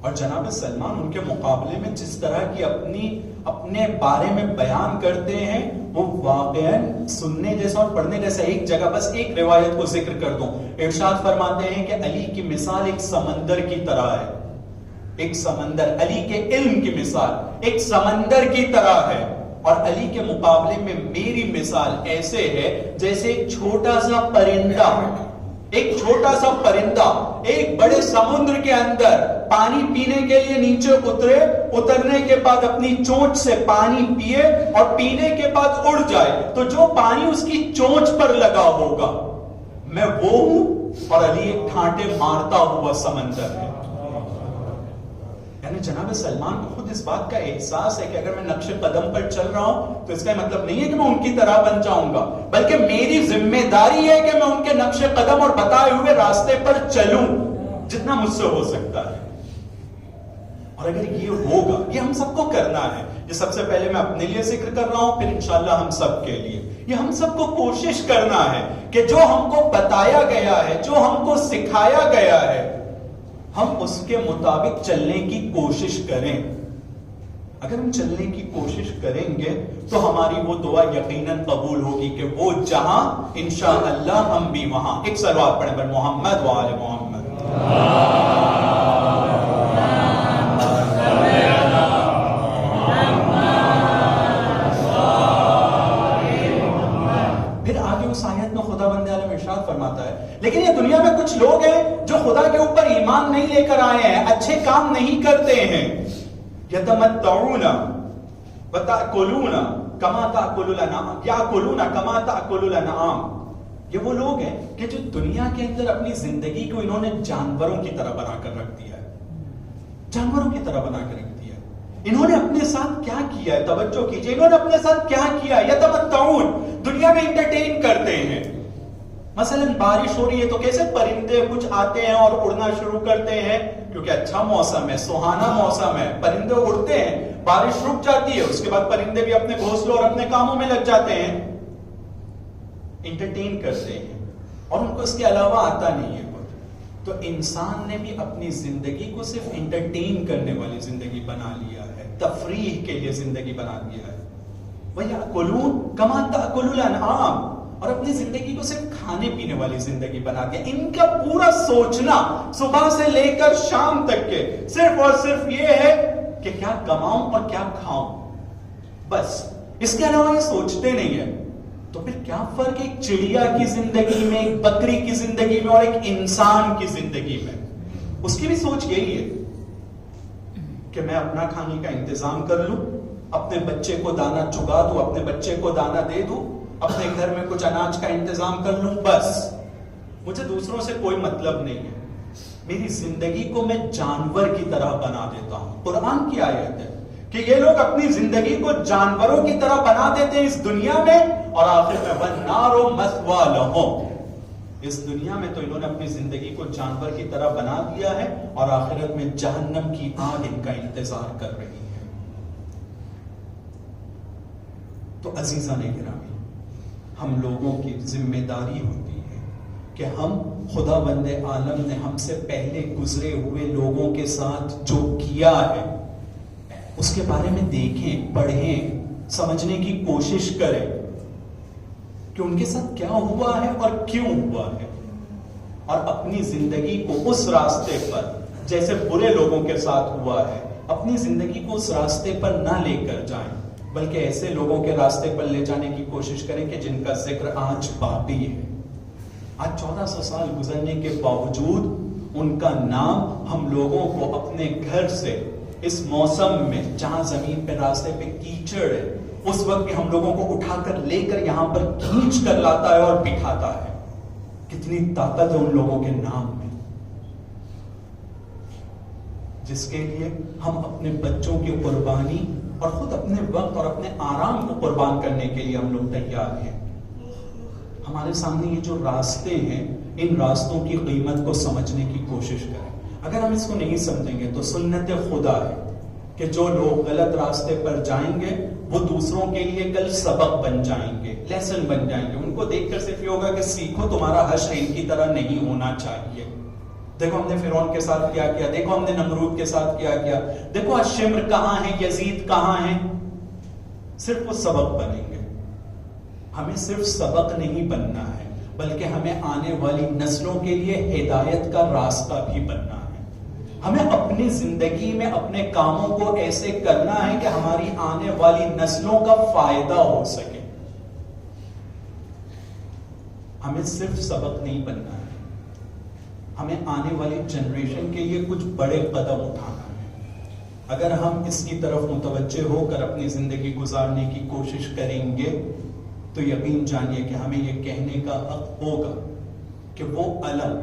اور جناب سلمان ان کے مقابلے میں جس طرح کی اپنے بارے میں بیان کرتے ہیں وہ واقعاً سننے جیسا اور پڑھنے جیسا. ایک جگہ بس ایک روایت کو ذکر کر دوں. ارشاد فرماتے ہیں کہ علی کی مثال ایک سمندر کی طرح ہے. ایک سمندر, علی کے علم کی مثال ایک سمندر کی طرح ہے, اور علی کے مقابلے میں میری مثال ایسے ہے جیسے ایک چھوٹا سا پرندہ, ایک چھوٹا سا پرندہ ایک بڑے سمندر کے اندر پانی پینے کے لیے نیچے اترنے کے بعد اپنی چونچ سے پانی پیے اور پینے کے بعد اڑ جائے, تو جو پانی اس کی چونچ پر لگا ہوگا میں وہ ہوں, اور علی ایک ٹھانٹے مارتا ہوا سمندر ہے. یعنی جناب سلمان کو خود اس بات کا احساس ہے کہ اگر میں نقش قدم پر چل رہا ہوں تو اس کا مطلب نہیں ہے کہ میں ان کی طرح بن جاؤں گا, بلکہ میری ذمہ داری ہے کہ میں ان کے نقش قدم اور بتائے ہوئے راستے پر چلوں جتنا مجھ سے ہو سکتا ہے. اور اگر یہ ہوگا, یہ ہم سب کو کرنا ہے. یہ سب سے پہلے میں اپنے لیے ذکر کر رہا ہوں, پھر انشاءاللہ ہم سب کے لیے. یہ ہم سب کو کوشش کرنا ہے کہ جو ہم کو بتایا گیا ہے, جو ہم کو سکھایا گیا ہے, ہم اس کے مطابق چلنے کی کوشش کریں. اگر ہم چلنے کی کوشش کریں گے تو ہماری وہ دعا یقیناً قبول ہوگی کہ وہ جہاں انشاءاللہ ہم بھی وہاں. ایک صلوات پڑھیں بر محمد و آل محمد. پھر آگے اس آیت میں خدا بندے عالم ارشاد فرماتا ہے, لیکن یہ دنیا میں کچھ لوگ ہیں جو خدا کے اوپر ایمان نہیں لے کر آئے ہیں, اچھے کام نہیں کرتے ہیں. یتمتعون وتأکلون کما تأکل الانعام, یأکلون کما تأکل الانعام. یہ وہ لوگ ہیں کہ جو دنیا کے اندر اپنی زندگی کو انہوں نے جانوروں کی طرح بنا کر رکھ دیا ہے, جانوروں کی طرح بنا کر رکھ دیا ہے. انہوں نے اپنے ساتھ کیا کیا ہے, توجہ کیجئے, انہوں نے اپنے ساتھ کیا کیا ہے. یتمتعون, دنیا میں انٹرٹین کرتے ہیں. مثلا بارش ہو رہی ہے تو کیسے پرندے کچھ آتے ہیں اور اڑنا شروع کرتے ہیں, کیونکہ اچھا موسم ہے, سہانا موسم ہے, پرندے اڑتے ہیں. بارش رک جاتی ہے, اس کے بعد پرندے بھی اپنے گھونسلوں اور اپنے کاموں میں لگ جاتے ہیں, انٹرٹین کرتے ہیں, اور ان کو اس کے علاوہ آتا نہیں ہے کچھ. تو انسان نے بھی اپنی زندگی کو صرف انٹرٹین کرنے والی زندگی بنا لیا ہے, تفریح کے لیے زندگی بنا دیا ہے. وَيَأْكُلُونَ كَمَا تَأْكُلُ الْأَنْعَامُ, اور اپنی زندگی کو صرف کھانے پینے والی زندگی بنا دیا. ان کا پورا سوچنا صبح سے لے کر شام تک کے صرف اور صرف یہ ہے کہ کیا کماؤں اور کیا کھاؤں, بس. اس کے علاوہ یہ سوچتے نہیں ہیں. تو پھر کیا فرق ہے ایک چڑیا کی زندگی میں, ایک بکری کی زندگی میں اور ایک انسان کی زندگی میں؟ اس کی بھی سوچ یہی ہے کہ میں اپنا کھانے کا انتظام کر لوں, اپنے بچے کو دانا چگا دوں, اپنے بچے کو دانا دے دوں, اپنے گھر میں کچھ اناج کا انتظام کر لوں, بس. مجھے دوسروں سے کوئی مطلب نہیں ہے. میری زندگی کو میں جانور کی طرح بنا دیتا ہوں. قرآن کی آیت ہے کہ یہ لوگ اپنی زندگی کو جانوروں کی طرح بنا دیتے ہیں اس دنیا میں, اور آخر میں وَالنَّارُ مَثْوَىٰ لَهُمْ, اس دنیا میں تو انہوں نے اپنی زندگی کو جانور کی طرح بنا دیا ہے, اور آخرت میں جہنم کی آگ ان کا انتظار کر رہی ہے. تو عزیزان گرامی, ہم لوگوں کی ذمہ داری ہوتی ہے کہ ہم خدا بند عالم نے ہم سے پہلے گزرے ہوئے لوگوں کے ساتھ جو کیا ہے اس کے بارے میں دیکھیں, پڑھیں, سمجھنے کی کوشش کریں کہ ان کے ساتھ کیا ہوا ہے اور کیوں ہوا ہے, اور اپنی زندگی کو اس راستے پر, جیسے برے لوگوں کے ساتھ ہوا ہے, اپنی زندگی کو اس راستے پر نہ لے کر جائیں, بلکہ ایسے لوگوں کے راستے پر لے جانے کی کوشش کریں کہ جن کا ذکر آج باقی ہے. آج 1400 سال گزرنے کے باوجود ان کا نام ہم لوگوں کو اپنے گھر سے اس موسم میں جہاں زمین پہ راستے پہ کیچڑ ہے اس وقت بھی ہم لوگوں کو اٹھا کر لے کر یہاں پر کھینچ کر لاتا ہے اور بٹھاتا ہے. کتنی طاقت ہے ان لوگوں کے نام میں, جس کے لیے ہم اپنے بچوں کی قربانی اور خود اپنے وقت اور اپنے آرام کو قربان کرنے کے لیے ہم لوگ تیار ہیں. ہمارے سامنے یہ جو راستے ہیں, ان راستوں کی قیمت کو سمجھنے کی کوشش کریں. اگر ہم اس کو نہیں سمجھیں گے تو سنت خدا ہے کہ جو لوگ غلط راستے پر جائیں گے وہ دوسروں کے لیے کل سبق بن جائیں گے, لیسن بن جائیں گے. ان کو دیکھ کر صرف یہ ہوگا کہ سیکھو, تمہارا حشر ان کی طرح نہیں ہونا چاہیے. دیکھو ہم نے فرعون کے ساتھ کیا کیا، دیکھو ہم نے نمرود کے ساتھ کیا کیا، دیکھو الشمر کہاں ہے، یزید کہاں ہے. صرف وہ سبق بنیں گے. ہمیں صرف سبق نہیں بننا ہے، بلکہ ہمیں آنے والی نسلوں کے لیے ہدایت کا راستہ بھی بننا ہے. ہمیں اپنی زندگی میں اپنے کاموں کو ایسے کرنا ہے کہ ہماری آنے والی نسلوں کا فائدہ ہو سکے. ہمیں صرف سبق نہیں بننا ہے، ہمیں آنے والی جنریشن کے لیے کچھ بڑے قدم اٹھانا ہے. اگر ہم اس کی طرف متوجہ ہو کر اپنی زندگی گزارنے کی کوشش کریں گے تو یقین جانیے کہ ہمیں یہ کہنے کا حق ہوگا کہ وہ علم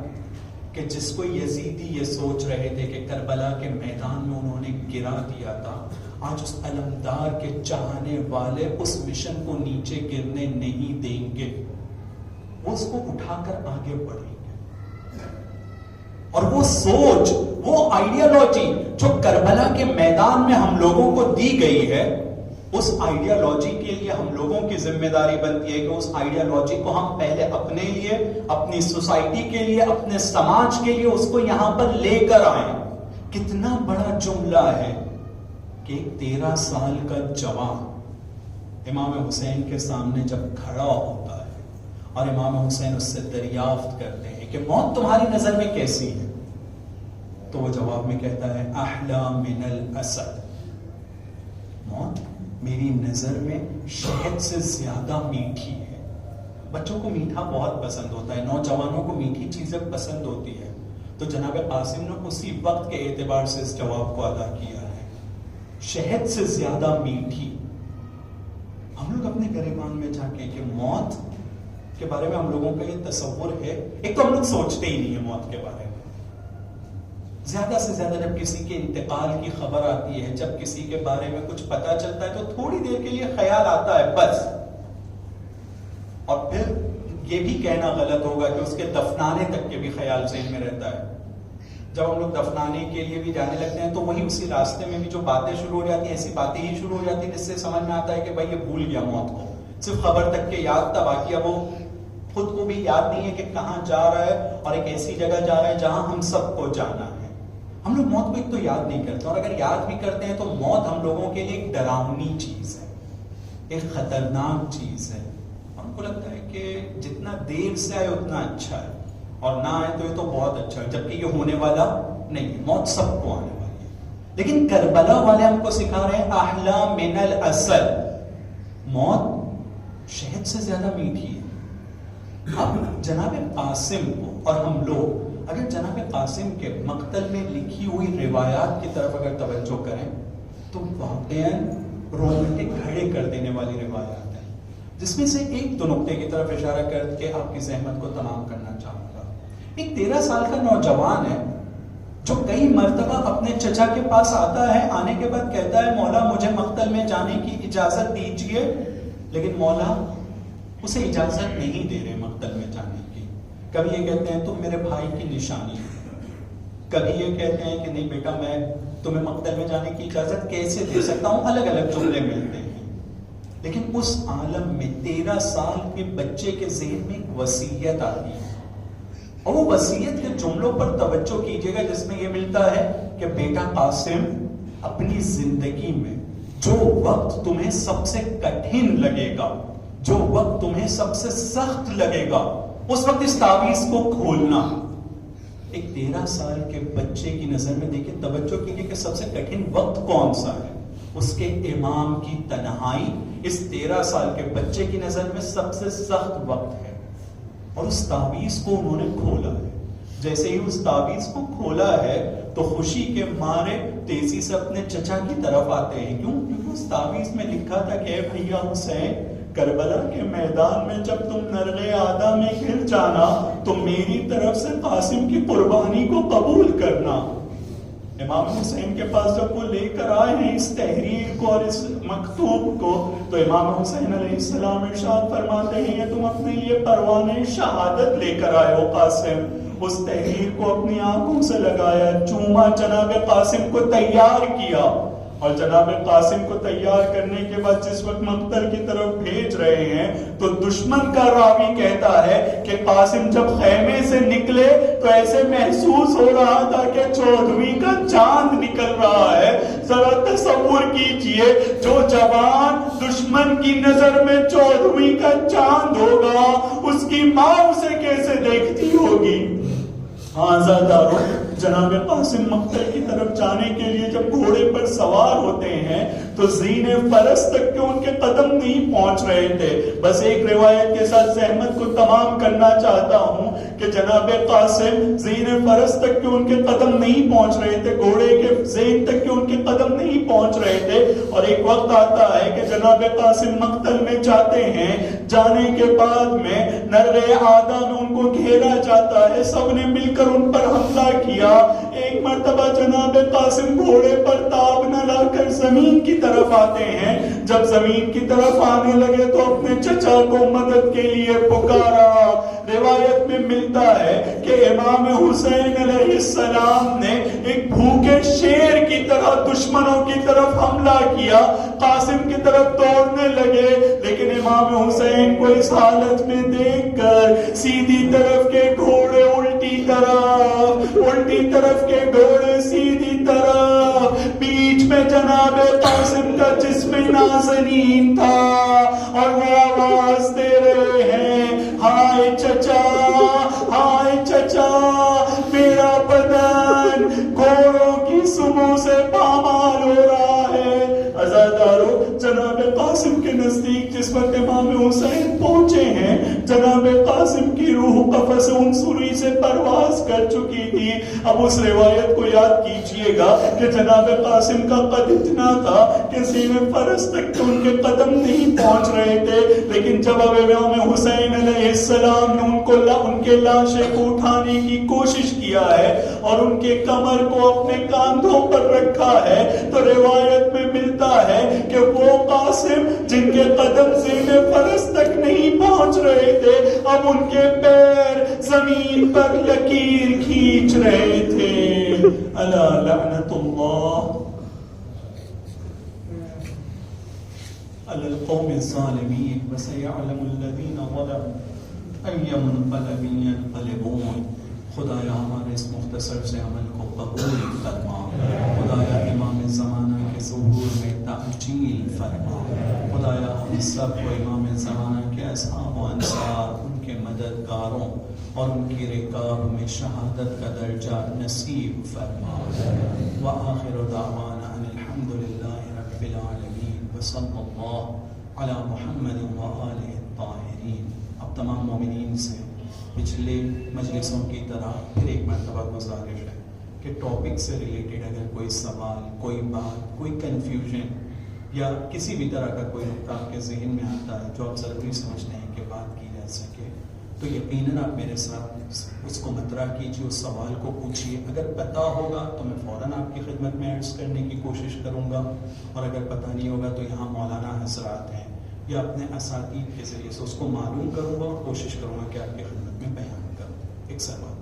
کہ جس کو یزیدی یہ سوچ رہے تھے کہ کربلا کے میدان میں انہوں نے گرا دیا تھا، آج اس علمدار کے چاہنے والے اس مشن کو نیچے گرنے نہیں دیں گے. وہ اس کو اٹھا کر آگے بڑھیں گے. اور وہ سوچ، وہ آئیڈیالوجی جو کربلا کے میدان میں ہم لوگوں کو دی گئی ہے، اس آئیڈیالوجی کے لیے ہم لوگوں کی ذمہ داری بنتی ہے کہ اس آئیڈیالوجی کو ہم پہلے اپنے لیے، اپنی سوسائٹی کے لیے، اپنے سماج کے لیے اس کو یہاں پر لے کر آئیں. کتنا بڑا جملہ ہے کہ 13 سال کا جوان امام حسین کے سامنے جب کھڑا ہوتا ہے اور امام حسین اس سے دریافت کرتے ہیں کہ موت تمہاری نظر میں کیسی ہے، تو وہ جواب میں کہتا ہے احلی من الاسد. موت میری نظر میں شہد سے زیادہ میٹھی ہے. بچوں کو میٹھا بہت پسند ہوتا ہے، نوجوانوں کو میٹھی چیزیں پسند ہوتی ہے. تو جناب قاسم نے اسی وقت کے اعتبار سے اس جواب کو ادا کیا ہے، شہد سے زیادہ میٹھی. ہم لوگ اپنے گریبان میں جا کے کہ موت کے بارے میں ہم لوگوں کا یہ تصور ہے، ایک تو ہم لوگ سوچتے ہی نہیں ہیں موت کے بارے میں. زیادہ سے زیادہ جب کسی کے انتقال کی خبر آتی ہے، جب کسی کے بارے میں کچھ پتا چلتا ہے تو تھوڑی دیر کے لیے خیال آتا ہے بس. اور پھر یہ بھی کہنا غلط ہوگا کہ اس کے دفنانے تک کے بھی خیال ذہن میں رہتا ہے. جب ہم لوگ دفنانے کے لیے بھی جانے لگتے ہیں تو وہی اسی راستے میں بھی جو باتیں شروع ہو جاتی ہیں، ایسی باتیں ہی شروع ہو جاتی ہیں جس سے سمجھ میں آتا ہے کہ بھائی یہ بھول گیا موت کو، صرف خبر تک کے یاد تھا، باقی اب وہ خود کو بھی یاد نہیں ہے کہ کہاں جا رہا ہے، اور ایک ایسی جگہ جا رہا ہے جہاں ہم سب کو جانا ہے. ہم لوگ موت کو ایک تو یاد نہیں کرتے، اور اگر یاد بھی کرتے ہیں تو موت ہم لوگوں کے لیے ایک ڈراؤنی چیز ہے، ایک خطرناک چیز ہے. ہم کو لگتا ہے کہ جتنا دیر سے آئے اتنا اچھا ہے، اور نہ آئے تو یہ تو بہت اچھا ہے، جبکہ یہ ہونے والا نہیں ہے. موت سب کو آنے والی ہے. لیکن کربلا والے ہم کو سکھا رہے ہیں احلی من العسل، موت شہد سے زیادہ میٹھی ہے. اب جناب قاسم کو اور ہم لوگ اگر جناب قاسم کے مقتل میں لکھی ہوئی روایات کی طرف اگر توجہ کریں تو واقعاً رونگٹے کھڑے کر دینے والی روایات ہیں، جس میں سے ایک دو نقطے کی طرف اشارہ کر کے آپ کی زحمت کو تمام کرنا چاہوں گا. ایک 13 سال کا نوجوان ہے جو کئی مرتبہ اپنے چچا کے پاس آتا ہے، آنے کے بعد کہتا ہے مولا مجھے مقتل میں جانے کی اجازت دیجیے، لیکن مولا اسے اجازت نہیں دے رہے مقتل میں جانے کی. کبھی یہ کہتے ہیں تم میرے بھائی کی نشانی، کبھی یہ کہتے ہیں کہ نہیں بیٹا میں تمہیں مقتل میں جانے کی اجازت کیسے دے سکتا ہوں. الگ الگ جملے ملتے ہیں. لیکن اس عالم میں 13 سال کے بچے کے ذہن میں ایک وصیت آتی ہے، اور وہ وصیت کے جملوں پر توجہ کیجیے گا جس میں یہ ملتا ہے کہ بیٹا قاسم اپنی زندگی میں جو وقت تمہیں سب سے کٹھن لگے گا، جو وقت تمہیں سب سے سخت لگے گا، اس وقت اس تعویذ کو کھولنا. ایک 13 سال کے بچے کی نظر میں دیکھیں، توجہ کیجیے کہ سب سے کٹھن وقت کون سا ہے. اس کے امام کی تنہائی اس 13 سال کے بچے کی نظر میں سب سے سخت وقت ہے، اور اس تعویذ کو انہوں نے کھولا ہے. جیسے ہی اس تعویذ کو کھولا ہے تو خوشی کے مارے تیزی سے اپنے چچا کی طرف آتے ہیں. کیوں؟ کیونکہ اس تعویذ میں لکھا تھا کہ اے بھیا حسین، کربلا کے میدان میں جب تم نرغے آدھا میں گر جانا تو میری طرف سے قاسم کی قربانی کو قبول کرنا. امام حسین کے پاس جب وہ لے کر آئے ہیں اس تحریر کو اور اس مکتوب کو، تو امام حسین علیہ السلام ارشاد فرماتے ہیں یہ تم اپنے لیے پروانے شہادت لے کر آئے ہو قاسم. اس تحریر کو اپنی آنکھوں سے لگایا، چوما، جناب قاسم کو تیار کیا. اور جناب قاسم کو تیار کرنے کے بعد جس وقت مقتل کی طرف بھیج رہے ہیں تو دشمن کا راوی کہتا ہے کہ قاسم جب خیمے سے نکلے تو ایسے محسوس ہو رہا تھا کہ 14ویں کا چاند نکل رہا ہے. ذرا تصور کیجئے جو جوان دشمن کی نظر میں 14ویں کا چاند ہوگا اس کی ماں اسے کیسے دیکھتی ہوگی. ہاں زادارو جناب قاسم مقتل کی طرف جانے کے لیے جب گھوڑے پر سوار ہوتے ہیں تو زین فرس تک کے ان کے قدم نہیں پہنچ رہے تھے. بس ایک روایت کے ساتھ زحمت کو تمام کرنا چاہتا ہوں کہ جناب قاسم زین فرس تک کے ان کے قدم نہیں پہنچ رہے تھے, گھوڑے کے زین تک کے ان کے قدم نہیں پہنچ رہے تھے. اور ایک وقت آتا ہے کہ جناب قاسم مقتل میں جاتے ہیں. جانے کے بعد میں نرے آدھا میں ان کو گھیرا جاتا ہے, سب نے مل کر ان پر حملہ کیا. ایک مرتبہ جناب قاسم گھوڑے پر تاب نہ لا کر زمین کی طرف آتے ہیں. جب زمین کی طرف آنے لگے تو اپنے چچا کو مدد کے لیے پکارا. روایت میں ملتا ہے کہ امام حسین علیہ السلام نے ایک بھوکے شیر کی طرح دشمنوں کی طرف حملہ کیا. قاسم کی طرف دوڑنے لگے لیکن امام حسین کو اس حالت میں دیکھ کر سیدھی طرف کے گھوڑے الٹی طرف کے گھوڑے سیدھی طرف, بیچ میں جناب قاسم کا جسم نازنین تھا اور وہ آواز دے رہے ہیں ہائے چچا, ہائے چچا, میرا بدن گھوڑوں کی سموں سے پامال ہو رہا ہے. عزادارو جناب قاسم کے نزدیک جس وقت امام حسین پہنچے ہیں جناب قاسم کی روح قفس عنصری سے پرواز کر چکی تھی. اب اس روایت کو یاد کیجئے گا کہ جناب قاسم کا قد اتنا تھا کہ زین فرس تک ان کے قدم نہیں پہنچ رہے تھے. لیکن جب اب امام حسین علیہ السلام نے ان کے لاشیں کو اٹھانے کی کوشش کیا ہے اور ان کے کمر کو اپنے کاندھوں پر رکھا ہے تو روایت میں ملتا ہے کہ وہ قاسم جن کے قدم زین فرس تک نہیں پہنچ رہے تھے اب ان کے پیر زمین پر لکیر کھینچ رہے تھے. الا لعنت اللہ علی القوم الظالمین وسیعلم الذین ظلموا ای منقلب ینقلبون. خدایا ہمارے اس مختصر سے عمل کو قبول فرما. خدایا امام زمانہ کے ظہور میں تعجیل فرما. خدایا ہم سب کو امام زمانہ کے اصحاب و انصار, ان کے مددگاروں اور ان کی رکاب میں شہادت کا درجہ نصیب فرما. وآخر دعوانا ان الحمد للہ رب العالمین وصلی اللہ علی محمد وآلہ الطاہرین. اب تمام مومنین سے پچھلے مجلسوں کی طرح پھر ایک مرتبہ گزارش ہے کہ ٹاپک سے ریلیٹڈ اگر کوئی سوال, کوئی بات, کوئی کنفیوژن یا کسی بھی طرح کا کوئی نقطہ آپ کے ذہن میں آتا ہے جو آپ ضروری سمجھتے ہیں کہ بات کی جا سکے تو یقیناً آپ میرے ساتھ اس کو مطرح کیجیے, اس سوال کو پوچھیے. اگر پتہ ہوگا تو میں فوراً آپ کی خدمت میں عرض کرنے کی کوشش کروں گا, اور اگر پتہ نہیں ہوگا تو یہاں مولانا حضرات ہیں یا اپنے اساتید کے ذریعے سے اس کو معلوم کروں گا اور کوشش کروں گا کہ آپ کی خدمت میں بیان کروں. ایک سوال